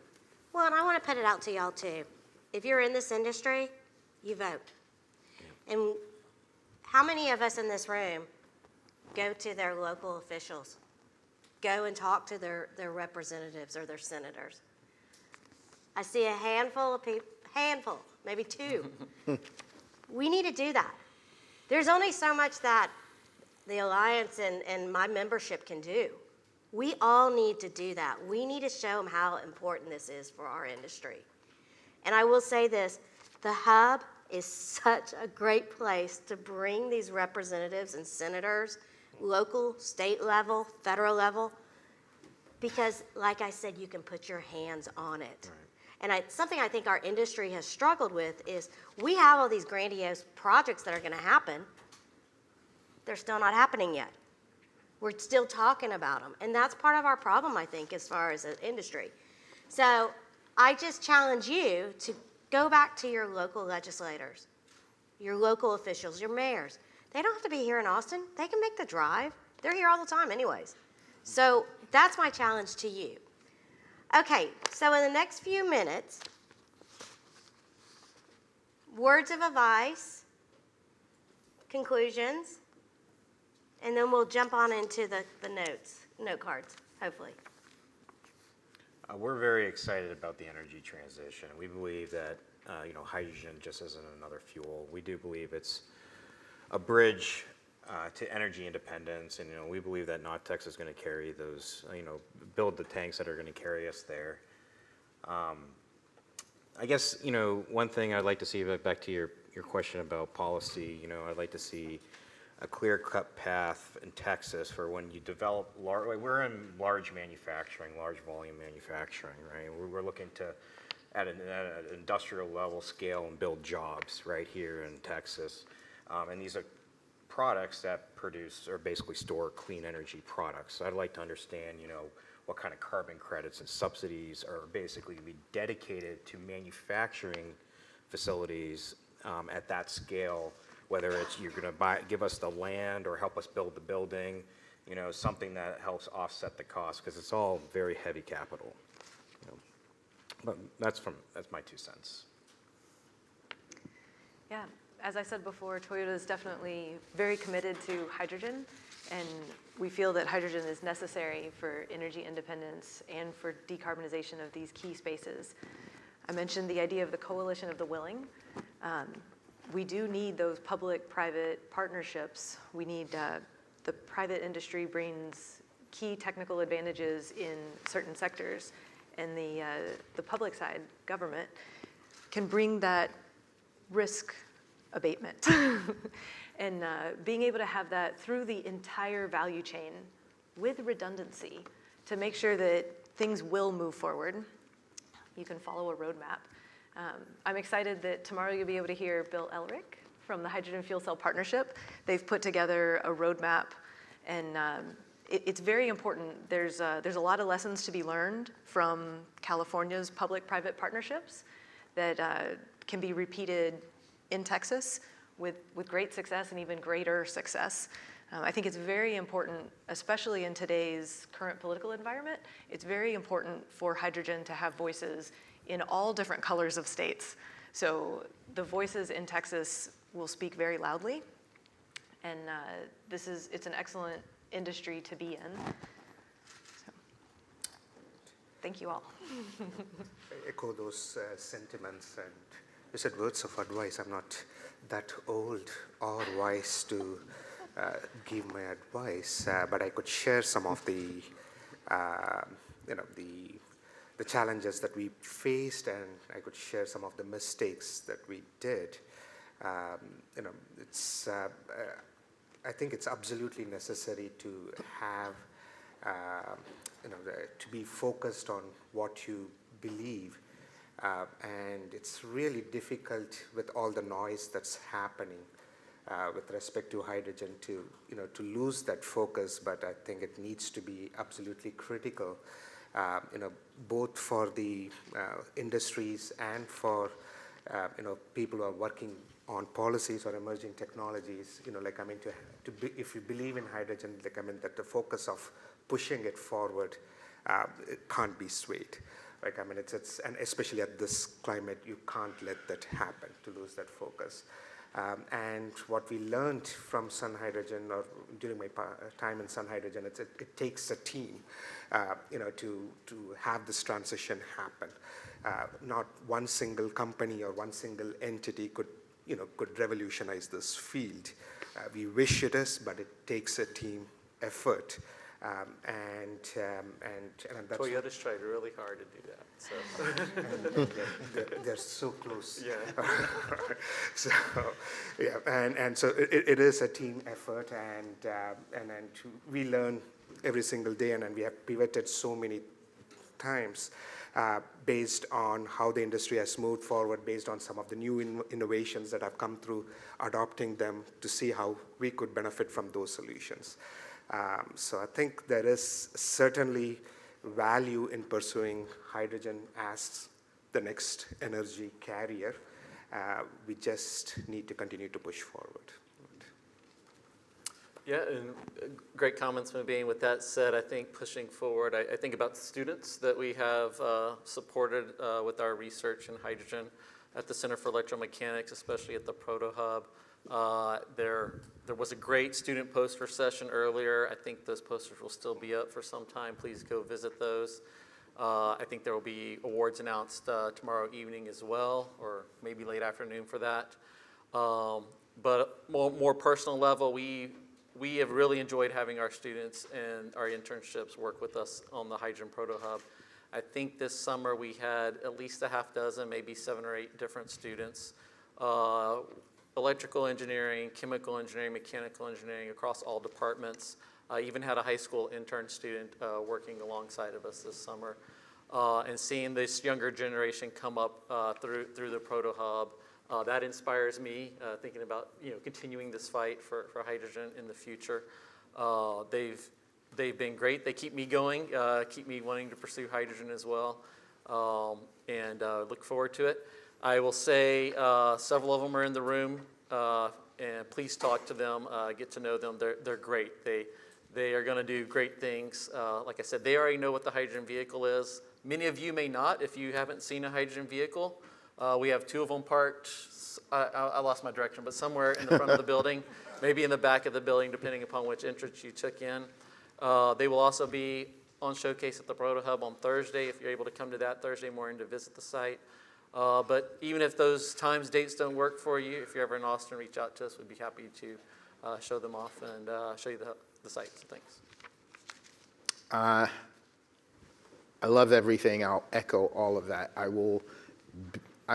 Well, and I want to put it out to y'all too. If you're in this industry, you vote. And how many of us in this room go to their local officials, go and talk to their representatives or their senators? I see a handful of people, maybe two. We need to do that. There's only so much that the Alliance and my membership can do. We all need to do that. We need to show them how important this is for our industry. And I will say this, the hub is such a great place to bring these representatives and senators, local, state level, federal level, because like I said, you can put your hands on it. Right. And something I think our industry has struggled with is we have all these grandiose projects that are gonna happen. They're still not happening yet. We're still talking about them. And that's part of our problem, I think, as far as an industry. So I just challenge you to go back to your local legislators, your local officials, your mayors. They don't have to be here in Austin. They can make the drive. They're here all the time anyways. So that's my challenge to you. Okay, so in the next few minutes, words of advice, conclusions, and then we'll jump on into the note cards, hopefully. We're very excited about the energy transition. We believe that hydrogen just isn't another fuel. We do believe it's a bridge to energy independence, and we believe that NOTEX is going to carry those, build the tanks that are going to carry us there. I guess one thing I'd like to see, back to your question about policy, I'd like to see a clear-cut path in Texas for when you develop we're in large manufacturing, large volume manufacturing, right? We're looking to, at an industrial level scale, and build jobs right here in Texas. And these are products that produce or basically store clean energy products. So I'd like to understand, what kind of carbon credits and subsidies are basically be dedicated to manufacturing facilities at that scale, whether it's you're going to give us the land or help us build the building, something that helps offset the cost, because it's all very heavy capital. But that's my 2 cents. Yeah, as I said before, Toyota is definitely very committed to hydrogen, and we feel that hydrogen is necessary for energy independence and for decarbonization of these key spaces. I mentioned the idea of the coalition of the willing. We do need those public-private partnerships. We need the private industry brings key technical advantages in certain sectors, and the public side, government, can bring that risk abatement. And being able to have that through the entire value chain with redundancy to make sure that things will move forward. You can follow a roadmap. I'm excited that tomorrow you'll be able to hear Bill Elric from the Hydrogen Fuel Cell Partnership. They've put together a roadmap, and it's very important. There's a lot of lessons to be learned from California's public-private partnerships that can be repeated in Texas with great success and even greater success. I think it's very important, especially in today's current political environment, it's very important for hydrogen to have voices in all different colors of states. So the voices in Texas will speak very loudly, and it's an excellent industry to be in. So, thank you all. I echo those sentiments, and you said words of advice. I'm not that old or wise to give my advice, but I could share some of the the challenges that we faced, and I could share some of the mistakes that we did. It's I think it's absolutely necessary to have to be focused on what you believe, and it's really difficult with all the noise that's happening with respect to hydrogen to lose that focus. But I think it needs to be absolutely critical, both for the industries and for people who are working on policies or emerging technologies. If you believe in hydrogen, that the focus of pushing it forward, it can't be swayed. Right? It's and especially at this climate, you can't let that happen, to lose that focus. And what we learned from Sun Hydrogen, or during my time in Sun Hydrogen, it takes a team, to have this transition happen. Not one single company or one single entity could revolutionize this field. We wish it is, but it takes a team effort. And that's Toyota's tried really hard to do that. So. they're so close. Yeah. So yeah, and so it is a team effort, and we learn every single day, and we have pivoted so many times based on how the industry has moved forward, based on some of the new innovations that have come through, adopting them to see how we could benefit from those solutions. So I think there is certainly value in pursuing hydrogen as the next energy carrier. We just need to continue to push forward. Yeah, and great comments, Mubin. With that said, I think pushing forward, I think about the students that we have supported with our research in hydrogen at the Center for Electromechanics, especially at the ProtoHub. There was a great student poster session earlier. I think those posters will still be up for some time. Please go visit those. I think there will be awards announced tomorrow evening as well, or maybe late afternoon for that. But more personal level, we have really enjoyed having our students and our internships work with us on the Hydrogen ProtoHub. I think this summer we had at least a half dozen, maybe 7 or 8 different students. Electrical engineering, chemical engineering, mechanical engineering, across all departments. Even had a high school intern student working alongside of us this summer. And seeing this younger generation come up through the ProtoHub, that inspires me, thinking about continuing this fight for hydrogen in the future. They've been great. They keep me going, keep me wanting to pursue hydrogen as well, and look forward to it. I will say several of them are in the room, and please talk to them, get to know them. They're great. They are going to do great things. Like I said, they already know what the hydrogen vehicle is. Many of you may not if you haven't seen a hydrogen vehicle. We have 2 of them parked, I lost my direction, but somewhere in the front of the building, maybe in the back of the building, depending upon which entrance you took in. They will also be on showcase at the ProtoHub on Thursday, if you're able to come to that Thursday morning to visit the site. But even if those times, dates don't work for you, if you're ever in Austin, reach out to us. We'd be happy to show them off and show you the sites and things. I love everything. I'll echo all of that. I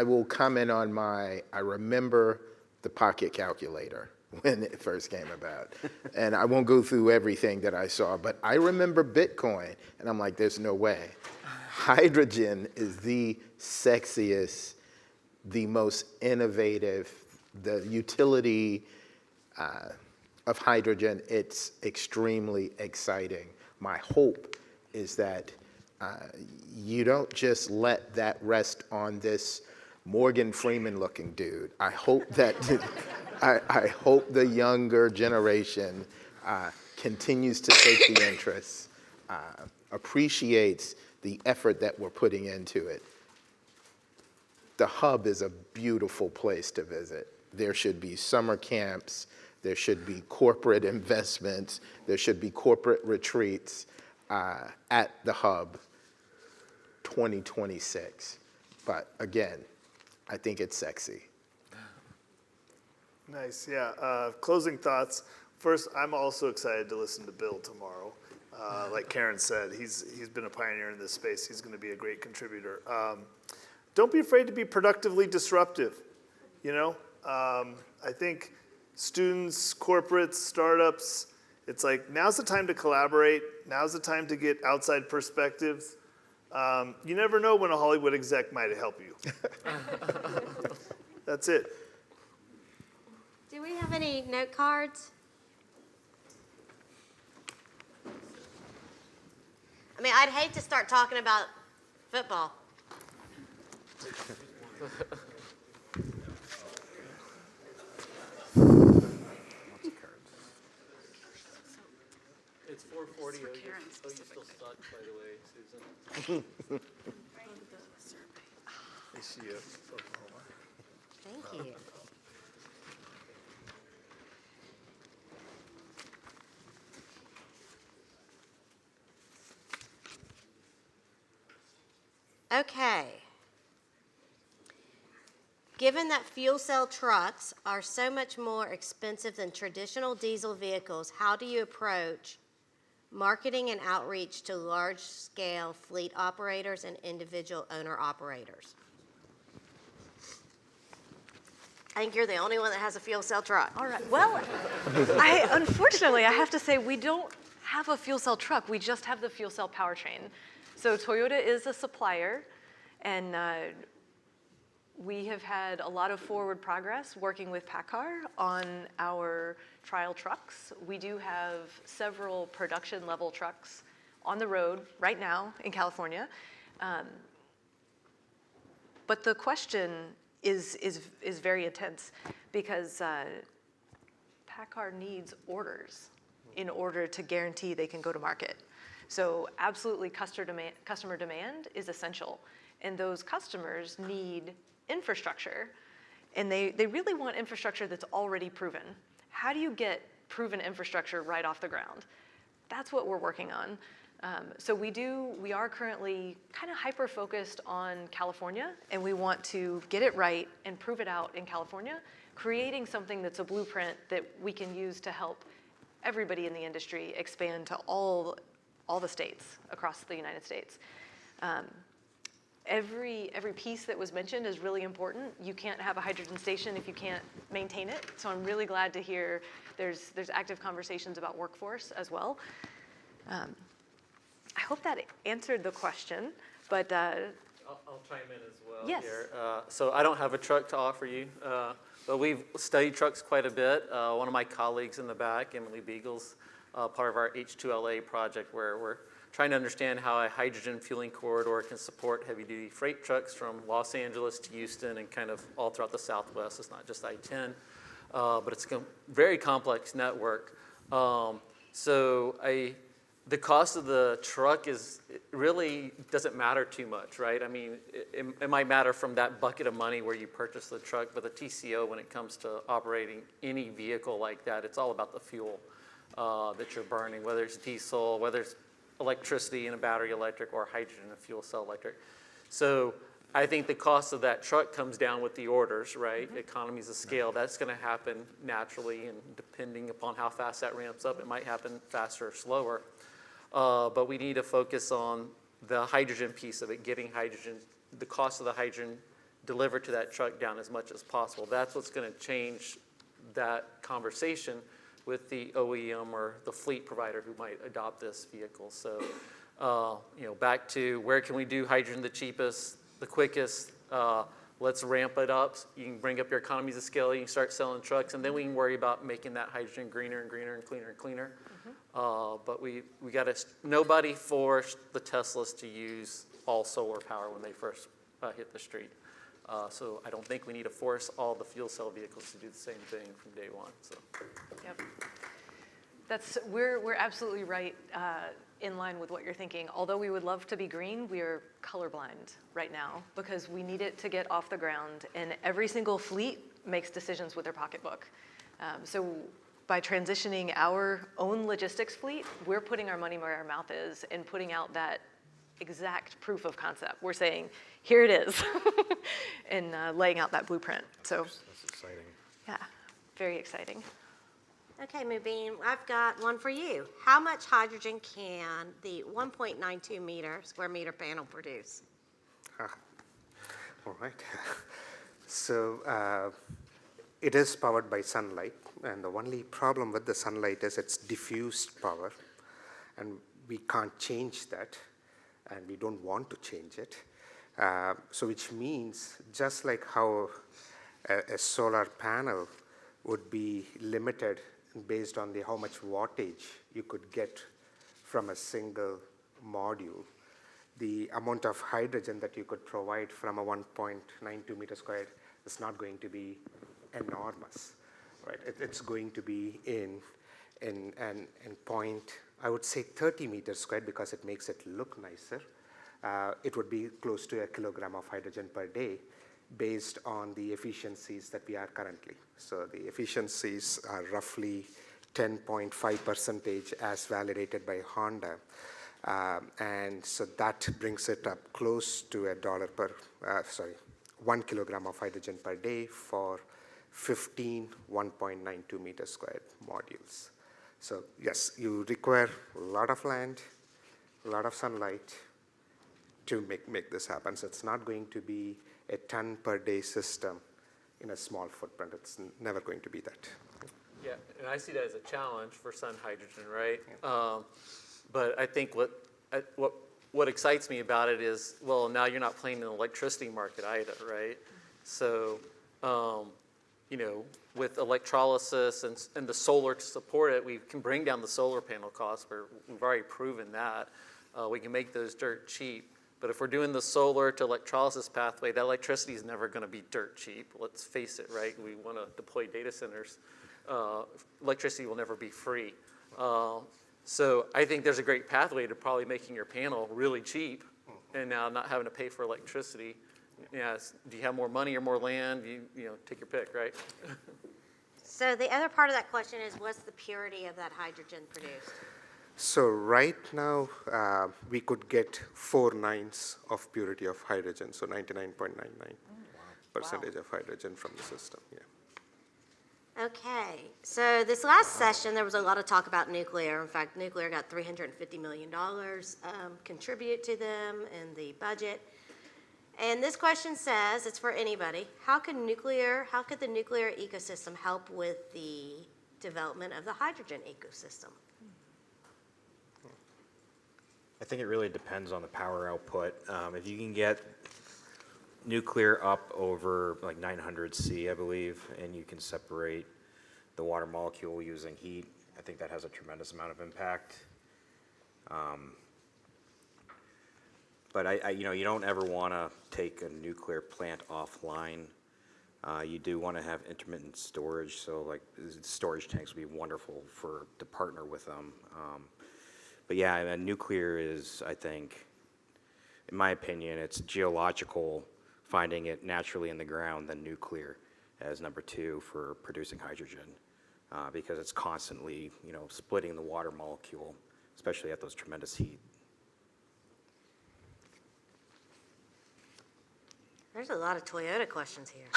will comment on I remember the pocket calculator. when it first came about. And I won't go through everything that I saw, but I remember Bitcoin, and I'm like, there's no way. Hydrogen is the sexiest, the most innovative, the utility of hydrogen, it's extremely exciting. My hope is that you don't just let that rest on this Morgan Freeman looking dude. I hope that I hope the younger generation continues to take the interest, appreciates the effort that we're putting into it. The hub is a beautiful place to visit. There should be summer camps, there should be corporate investments, there should be corporate retreats at the hub 2026. But again, I think it's sexy. Nice, yeah. Closing thoughts. First, I'm also excited to listen to Bill tomorrow. Like Karen said, he's been a pioneer in this space. He's going to be a great contributor. Don't be afraid to be productively disruptive. You know, I think students, corporates, startups, it's like now's the time to collaborate. Now's the time to get outside perspectives. You never know when a Hollywood exec might help you. That's it. Do we have any note cards? I mean, I'd hate to start talking about football. It's 4:40. Oh, you're still stuck, by the way, Susan. ACU, Oklahoma. Thank you. Okay. Given that fuel cell trucks are so much more expensive than traditional diesel vehicles, how do you approach marketing and outreach to large-scale fleet operators and individual owner-operators? I think you're the only one that has a fuel cell truck. All right. Well, unfortunately, I have to say we don't have a fuel cell truck. We just have the fuel cell powertrain. So Toyota is a supplier, and we have had a lot of forward progress working with PACCAR on our trial trucks. We do have several production level trucks on the road right now in California. But the question is very intense because PACCAR needs orders in order to guarantee they can go to market. So absolutely customer demand is essential. And those customers need infrastructure. And they really want infrastructure that's already proven. How do you get proven infrastructure right off the ground? That's what we're working on. So we are currently kind of hyper-focused on California, and we want to get it right and prove it out in California, creating something that's a blueprint that we can use to help everybody in the industry expand to all the states across the United States. Every piece that was mentioned is really important. You can't have a hydrogen station if you can't maintain it. So I'm really glad to hear there's active conversations about workforce as well. I hope that answered the question, but I'll chime in as well. Yes. Here. So I don't have a truck to offer you, but we've studied trucks quite a bit. One of my colleagues in the back, Emily Beagle's, part of our H2LA project, where we're trying to understand how a hydrogen fueling corridor can support heavy-duty freight trucks from Los Angeles to Houston and kind of all throughout the Southwest. It's not just I-10, but it's a very complex network. The cost of the truck really doesn't matter too much, right? I mean, it might matter from that bucket of money where you purchase the truck, but the TCO, when it comes to operating any vehicle like that, it's all about the fuel that you're burning, whether it's diesel, whether it's electricity in a battery electric, or hydrogen in a fuel cell electric. So I think the cost of that truck comes down with the orders, right? Mm-hmm. Economies of scale, that's going to happen naturally, and depending upon how fast that ramps up, it might happen faster or slower. But we need to focus on the hydrogen piece of it, getting hydrogen, the cost of the hydrogen delivered to that truck down as much as possible. That's what's going to change that conversation with the OEM or the fleet provider who might adopt this vehicle. So, back to where can we do hydrogen the cheapest, the quickest? Let's ramp it up. You can bring up your economies of scale. You can start selling trucks, and then we can worry about making that hydrogen greener and greener and cleaner and cleaner. But we got to. Nobody forced the Teslas to use all solar power when they first hit the street. So I don't think we need to force all the fuel cell vehicles to do the same thing from day one. So. Yep. We're absolutely right in line with what you're thinking. Although we would love to be green, we are colorblind right now because we need it to get off the ground, and every single fleet makes decisions with their pocketbook. So by transitioning our own logistics fleet, we're putting our money where our mouth is and putting out that exact proof of concept. We're saying, here it is, and laying out that blueprint. So That's exciting. yeah, very exciting. Okay, Mubin, I've got one for you. How much hydrogen can the 1.92 square meter panel produce? All right. So it is powered by sunlight, and the only problem with the sunlight is it's diffused power, and we can't change that, and we don't want to change it. So which means just like how a solar panel would be limited based on how much wattage you could get from a single module, the amount of hydrogen that you could provide from a 1.92 meter squared is not going to be enormous, right? It's going to be in point, I would say 30 meters squared because it makes it look nicer. It would be close to 1 kilogram of hydrogen per day based on the efficiencies that we are currently. So the efficiencies are roughly 10.5% as validated by Honda. And so that brings it up close to $1 kilogram of hydrogen per day for 15 1.92 meter squared modules. So yes, you require a lot of land, a lot of sunlight to make this happen. So it's not going to be a ton per day system in a small footprint. It's never going to be that. Yeah, and I see that as a challenge for Sun Hydrogen, right? But I think what excites me about it is, well, now you're not playing in the electricity market either, right? So, with electrolysis and the solar to support it, we can bring down the solar panel costs. We've already proven that. We can make those dirt cheap. But if we're doing the solar to electrolysis pathway, that electricity is never going to be dirt cheap. Let's face it, right? We want to deploy data centers. Electricity will never be free. So I think there's a great pathway to probably making your panel really cheap and now not having to pay for electricity. Yeah, do you have more money or more land? Take your pick, right? So the other part of that question is, what's the purity of that hydrogen produced? So right now, we could get 4 nines of purity of hydrogen, so 99.99% of hydrogen from the system, yeah. Okay, so this last session, there was a lot of talk about nuclear. In fact, nuclear got $350 million contributed to them in the budget. And this question says, it's for anybody, how could the nuclear ecosystem help with the development of the hydrogen ecosystem? I think it really depends on the power output. If you can get nuclear up over like 900 C, I believe, and you can separate the water molecule using heat, I think that has a tremendous amount of impact. But you don't ever want to take a nuclear plant offline. You do want to have intermittent storage, so like storage tanks would be wonderful to partner with them. But yeah, nuclear is, I think, in my opinion, it's geological, finding it naturally in the ground, than nuclear as number 2 for producing hydrogen, because it's constantly, splitting the water molecule, especially at those tremendous heat. There's a lot of Toyota questions here.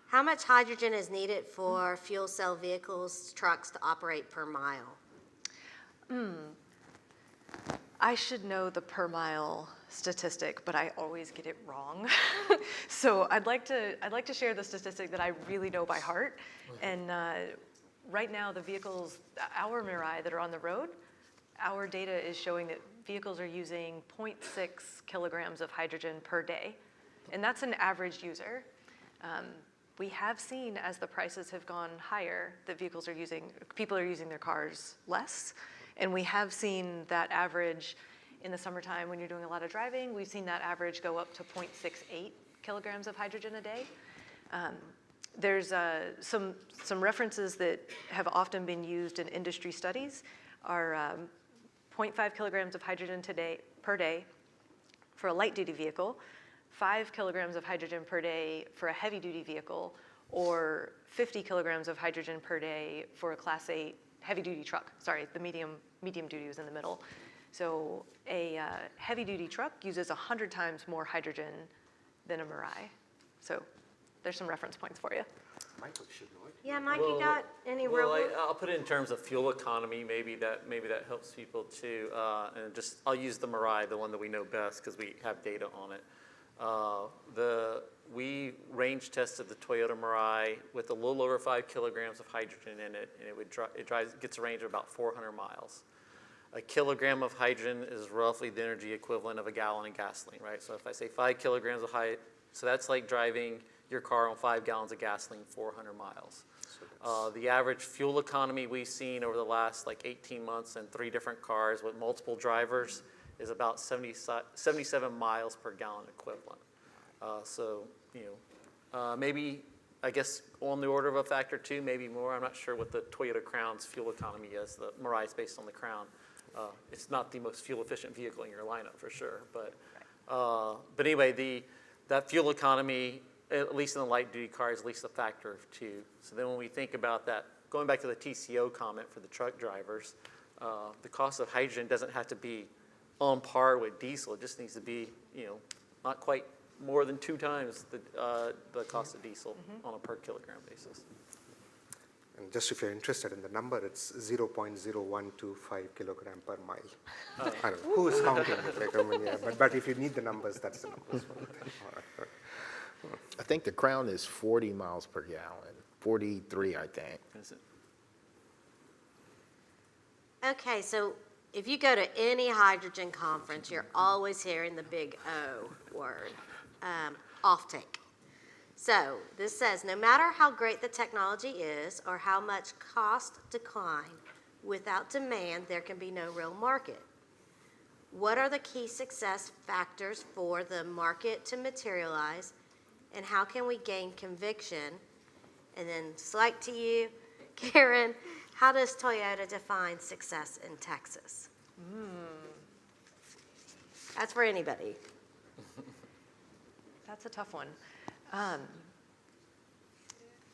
How much hydrogen is needed for fuel cell vehicles, trucks to operate per mile? I should know the per mile statistic, but I always get it wrong. So I'd like to share the statistic that I really know by heart. And right now, the vehicles, our Mirai that are on the road, our data is showing that vehicles are using 0.6 kilograms of hydrogen per day. And that's an average user. We have seen, as the prices have gone higher, that people are using their cars less. And we have seen that average in the summertime when you're doing a lot of driving, we've seen that average go up to 0.68 kilograms of hydrogen a day. There's some references that have often been used in industry studies are 0.5 kilograms of hydrogen per day for a light-duty vehicle, 5 kilograms of hydrogen per day for a heavy-duty vehicle, or 50 kilograms of hydrogen per day for a Class 8 heavy-duty truck. Sorry, the medium duty was in the middle. So a heavy-duty truck uses 100 times more hydrogen than a Mirai. So there's some reference points for you. Yeah, Mike, you got any real? I'll put it in terms of fuel economy. Maybe that helps people too. And just I'll use the Mirai, the one that we know best, because we have data on it. We range tested the Toyota Mirai with a little over 5 kilograms of hydrogen in it, and it gets a range of about 400 miles. A kilogram of hydrogen is roughly the energy equivalent of a gallon of gasoline, right? So if I say 5 kilograms of hydrogen, so that's like driving your car on 5 gallons of gasoline 400 miles. The average fuel economy we've seen over the last 18 months in 3 different cars with multiple drivers is about 77 miles per gallon equivalent. Maybe, I guess, on the order of a factor 2, maybe more. I'm not sure what the Toyota Crown's fuel economy is. The Mirai is based on the Crown. It's not the most fuel efficient vehicle in your lineup for sure. But anyway, that fuel economy, at least in the light duty car, is at least a factor of 2. So then when we think about that, going back to the TCO comment for the truck drivers, the cost of hydrogen doesn't have to be on par with diesel. It just needs to be, not quite more than 2 times the cost of diesel on a per kilogram basis. And just if you're interested in the number, it's 0.0125 kilogram per mile. I don't know who's counting it, but if you need the numbers, that's the numbers. I think the Crown is 40 miles per gallon, 43, I think. Is it? Okay, so if you go to any hydrogen conference, you're always hearing the big O word, offtake. So this says, no matter how great the technology is or how much cost decline, without demand, there can be no real market. What are the key success factors for the market to materialize, and how can we gain conviction? And then select to you, Karen, how does Toyota define success in Texas? That's for anybody. That's a tough one.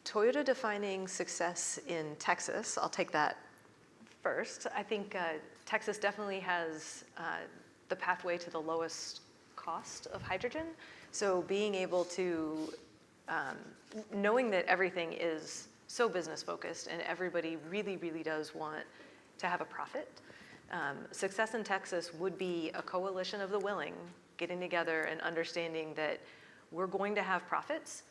Toyota defining success in Texas, I'll take that first. I think Texas definitely has the pathway to the lowest cost of hydrogen. So being able to, knowing that everything is so business focused and everybody really, really does want to have a profit, success in Texas would be a coalition of the willing getting together and understanding that we're going to have profits,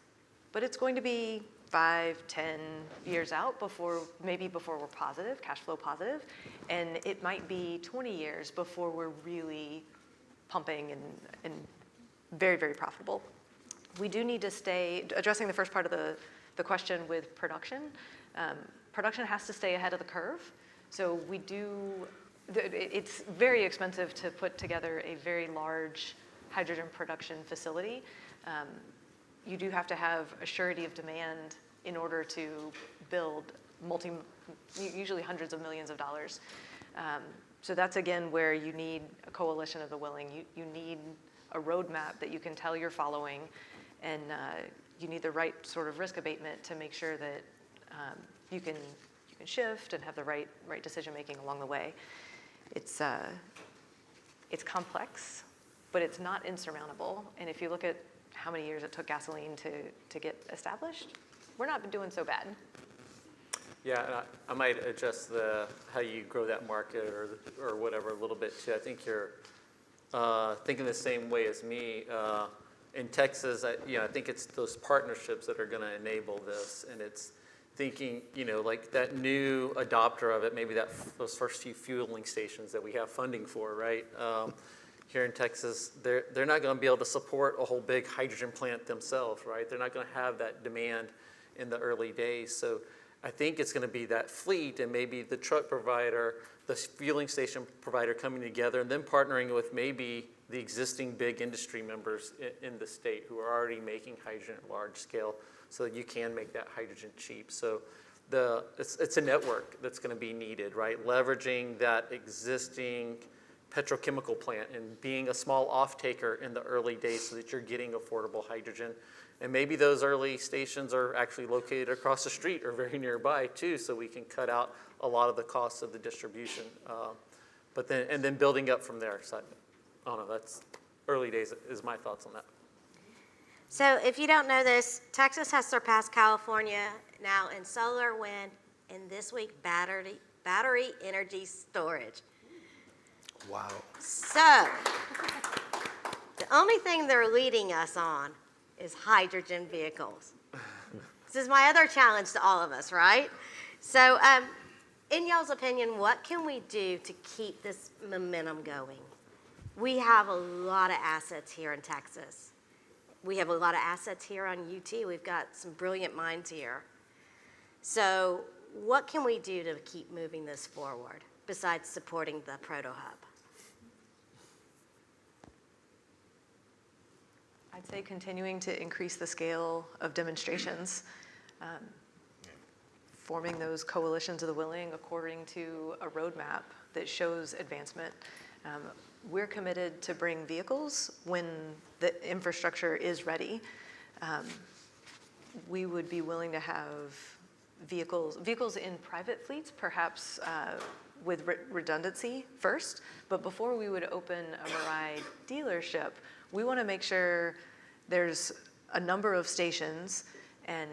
but it's going to be 5, 10 years out before we're positive, cash flow positive, and it might be 20 years before we're really pumping and very, very profitable. We do need to stay, addressing the first part of the question with production, production has to stay ahead of the curve. So it's very expensive to put together a very large hydrogen production facility. You do have to have a surety of demand in order to build usually hundreds of millions of dollars. So that's again where you need a coalition of the willing. You need a roadmap that you can tell you're following, and you need the right sort of risk abatement to make sure that you can shift and have the right decision making along the way. It's complex, but it's not insurmountable. And if you look at how many years it took gasoline to get established, we're not doing so bad. Yeah, and I might adjust how you grow that market or whatever a little bit too. I think thinking the same way as me. In Texas, I think it's those partnerships that are going to enable this, and it's thinking, like that new adopter of it, maybe those first few fueling stations that we have funding for, right? Here in Texas, they're not going to be able to support a whole big hydrogen plant themselves, right? They're not going to have that demand in the early days. So I think it's going to be that fleet and maybe the truck provider, the fueling station provider coming together and then partnering with maybe the existing big industry members in the state who are already making hydrogen at large scale so that you can make that hydrogen cheap. So it's a network that's going to be needed, right? Leveraging that existing petrochemical plant and being a small off-taker in the early days so that you're getting affordable hydrogen. And maybe those early stations are actually located across the street or very nearby too, so we can cut out a lot of the costs of the distribution. And then building up from there. So I don't know, that's early days is my thoughts on that. So if you don't know this, Texas has surpassed California now in solar, wind, and this week battery energy storage. Wow. So the only thing they're leading us on is hydrogen vehicles. This is my other challenge to all of us, right? So in y'all's opinion, what can we do to keep this momentum going? We have a lot of assets here in Texas. We have a lot of assets here on UT. We've got some brilliant minds here. So what can we do to keep moving this forward besides supporting the ProtoHub? I'd say continuing to increase the scale of demonstrations, forming those coalitions of the willing according to a roadmap that shows advancement. We're committed to bring vehicles when the infrastructure is ready. We would be willing to have vehicles in private fleets, perhaps with redundancy first, but before we would open a Mirai dealership, we want to make sure there's a number of stations and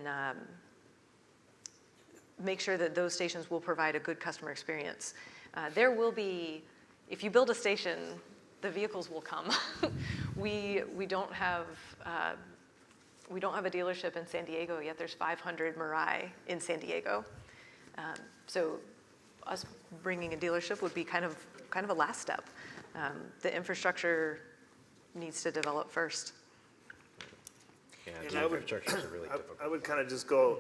make sure that those stations will provide a good customer experience. There will be, if you build a station, the vehicles will come. We don't have a dealership in San Diego yet. There's 500 Mirai in San Diego. So us bringing a dealership would be kind of a last step. The infrastructure needs to develop first. Yeah, And the infrastructure is really difficult. I would kind of just go,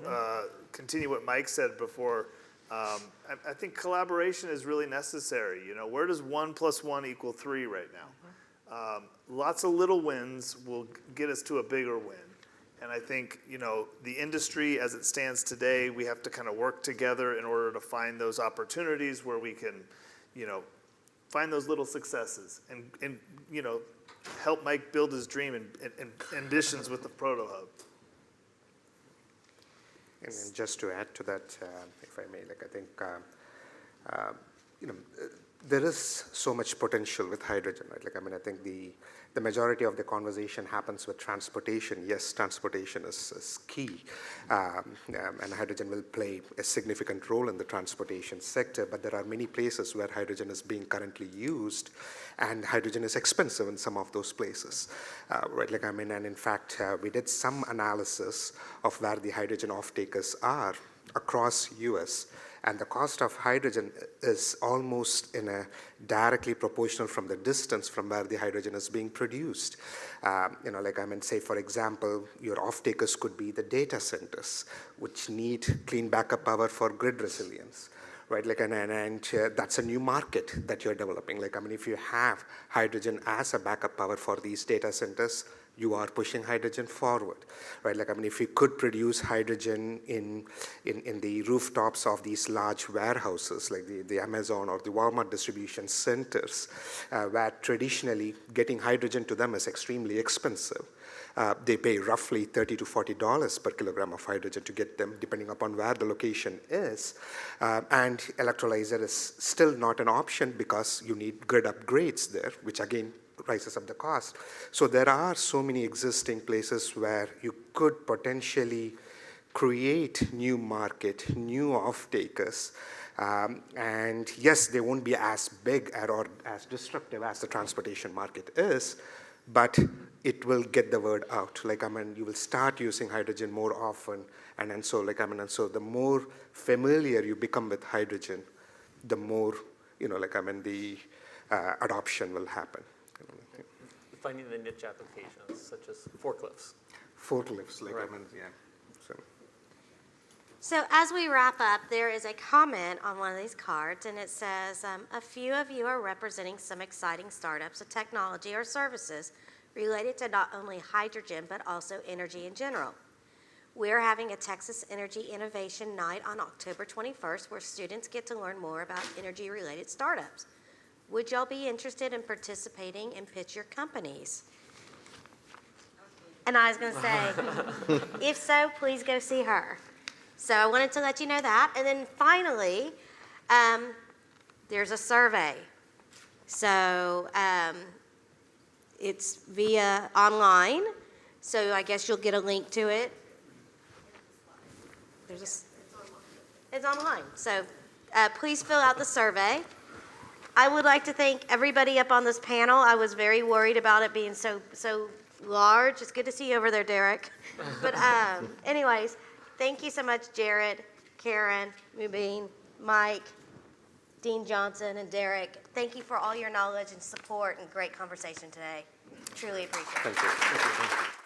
continue what Mike said before. I think collaboration is really necessary. Where does 1 + 1 = 3 right now? Lots of little wins will get us to a bigger win. And I think, the industry as it stands today, we have to kind of work together in order to find those opportunities where we can, find those little successes and help Mike build his dream and ambitions with the ProtoHub. And then just to add to that, if I may, I think, there is so much potential with hydrogen, right? I think the majority of the conversation happens with transportation. Yes, transportation is key, and hydrogen will play a significant role in the transportation sector, but there are many places where hydrogen is being currently used, and hydrogen is expensive in some of those places, right? And in fact, we did some analysis of where the hydrogen off-takers are across US, and the cost of hydrogen is almost directly proportional from the distance from where the hydrogen is being produced. Say for example, your off-takers could be the data centers, which need clean backup power for grid resilience, right? And that's a new market that you're developing. If you have hydrogen as a backup power for these data centers, you are pushing hydrogen forward, right? If you could produce hydrogen in the rooftops of these large warehouses, like the Amazon or the Walmart distribution centers, where traditionally getting hydrogen to them is extremely expensive. They pay roughly $30 to $40 per kilogram of hydrogen to get them, depending upon where the location is. And electrolyzer is still not an option because you need grid upgrades there, which again rises up the cost. So there are so many existing places where you could potentially create new market, new off-takers. And yes, they won't be as big or as disruptive as the transportation market is, but it will get the word out. Like, I mean, you will start using hydrogen more often, and so, like, I mean, and so the more familiar you become with hydrogen, the more, you know, like, I mean, the adoption will happen. Finding the niche applications, such as forklifts. Forklifts, like, Right. I mean, yeah. So as we wrap up, there is a comment on one of these cards, and it says, a few of you are representing some exciting startups of technology or services related to not only hydrogen, but also energy in general. We're having a Texas Energy Innovation Night on October 21st, where students get to learn more about energy-related startups. Would y'all be interested in participating and pitch your companies? And I was going to say, if so, please go see her. So I wanted to let you know that. And then finally, there's a survey. So it's via online. So I guess you'll get a link to it. It's online. So please fill out the survey. I would like to thank everybody up on this panel. I was very worried about it being so large. It's good to see you over there, Derek. But anyways, thank you so much, Jared, Karen, Mubin, Mike, Dean Johnson, and Derek. Thank you for all your knowledge and support and great conversation today. Truly appreciate it. Thank you.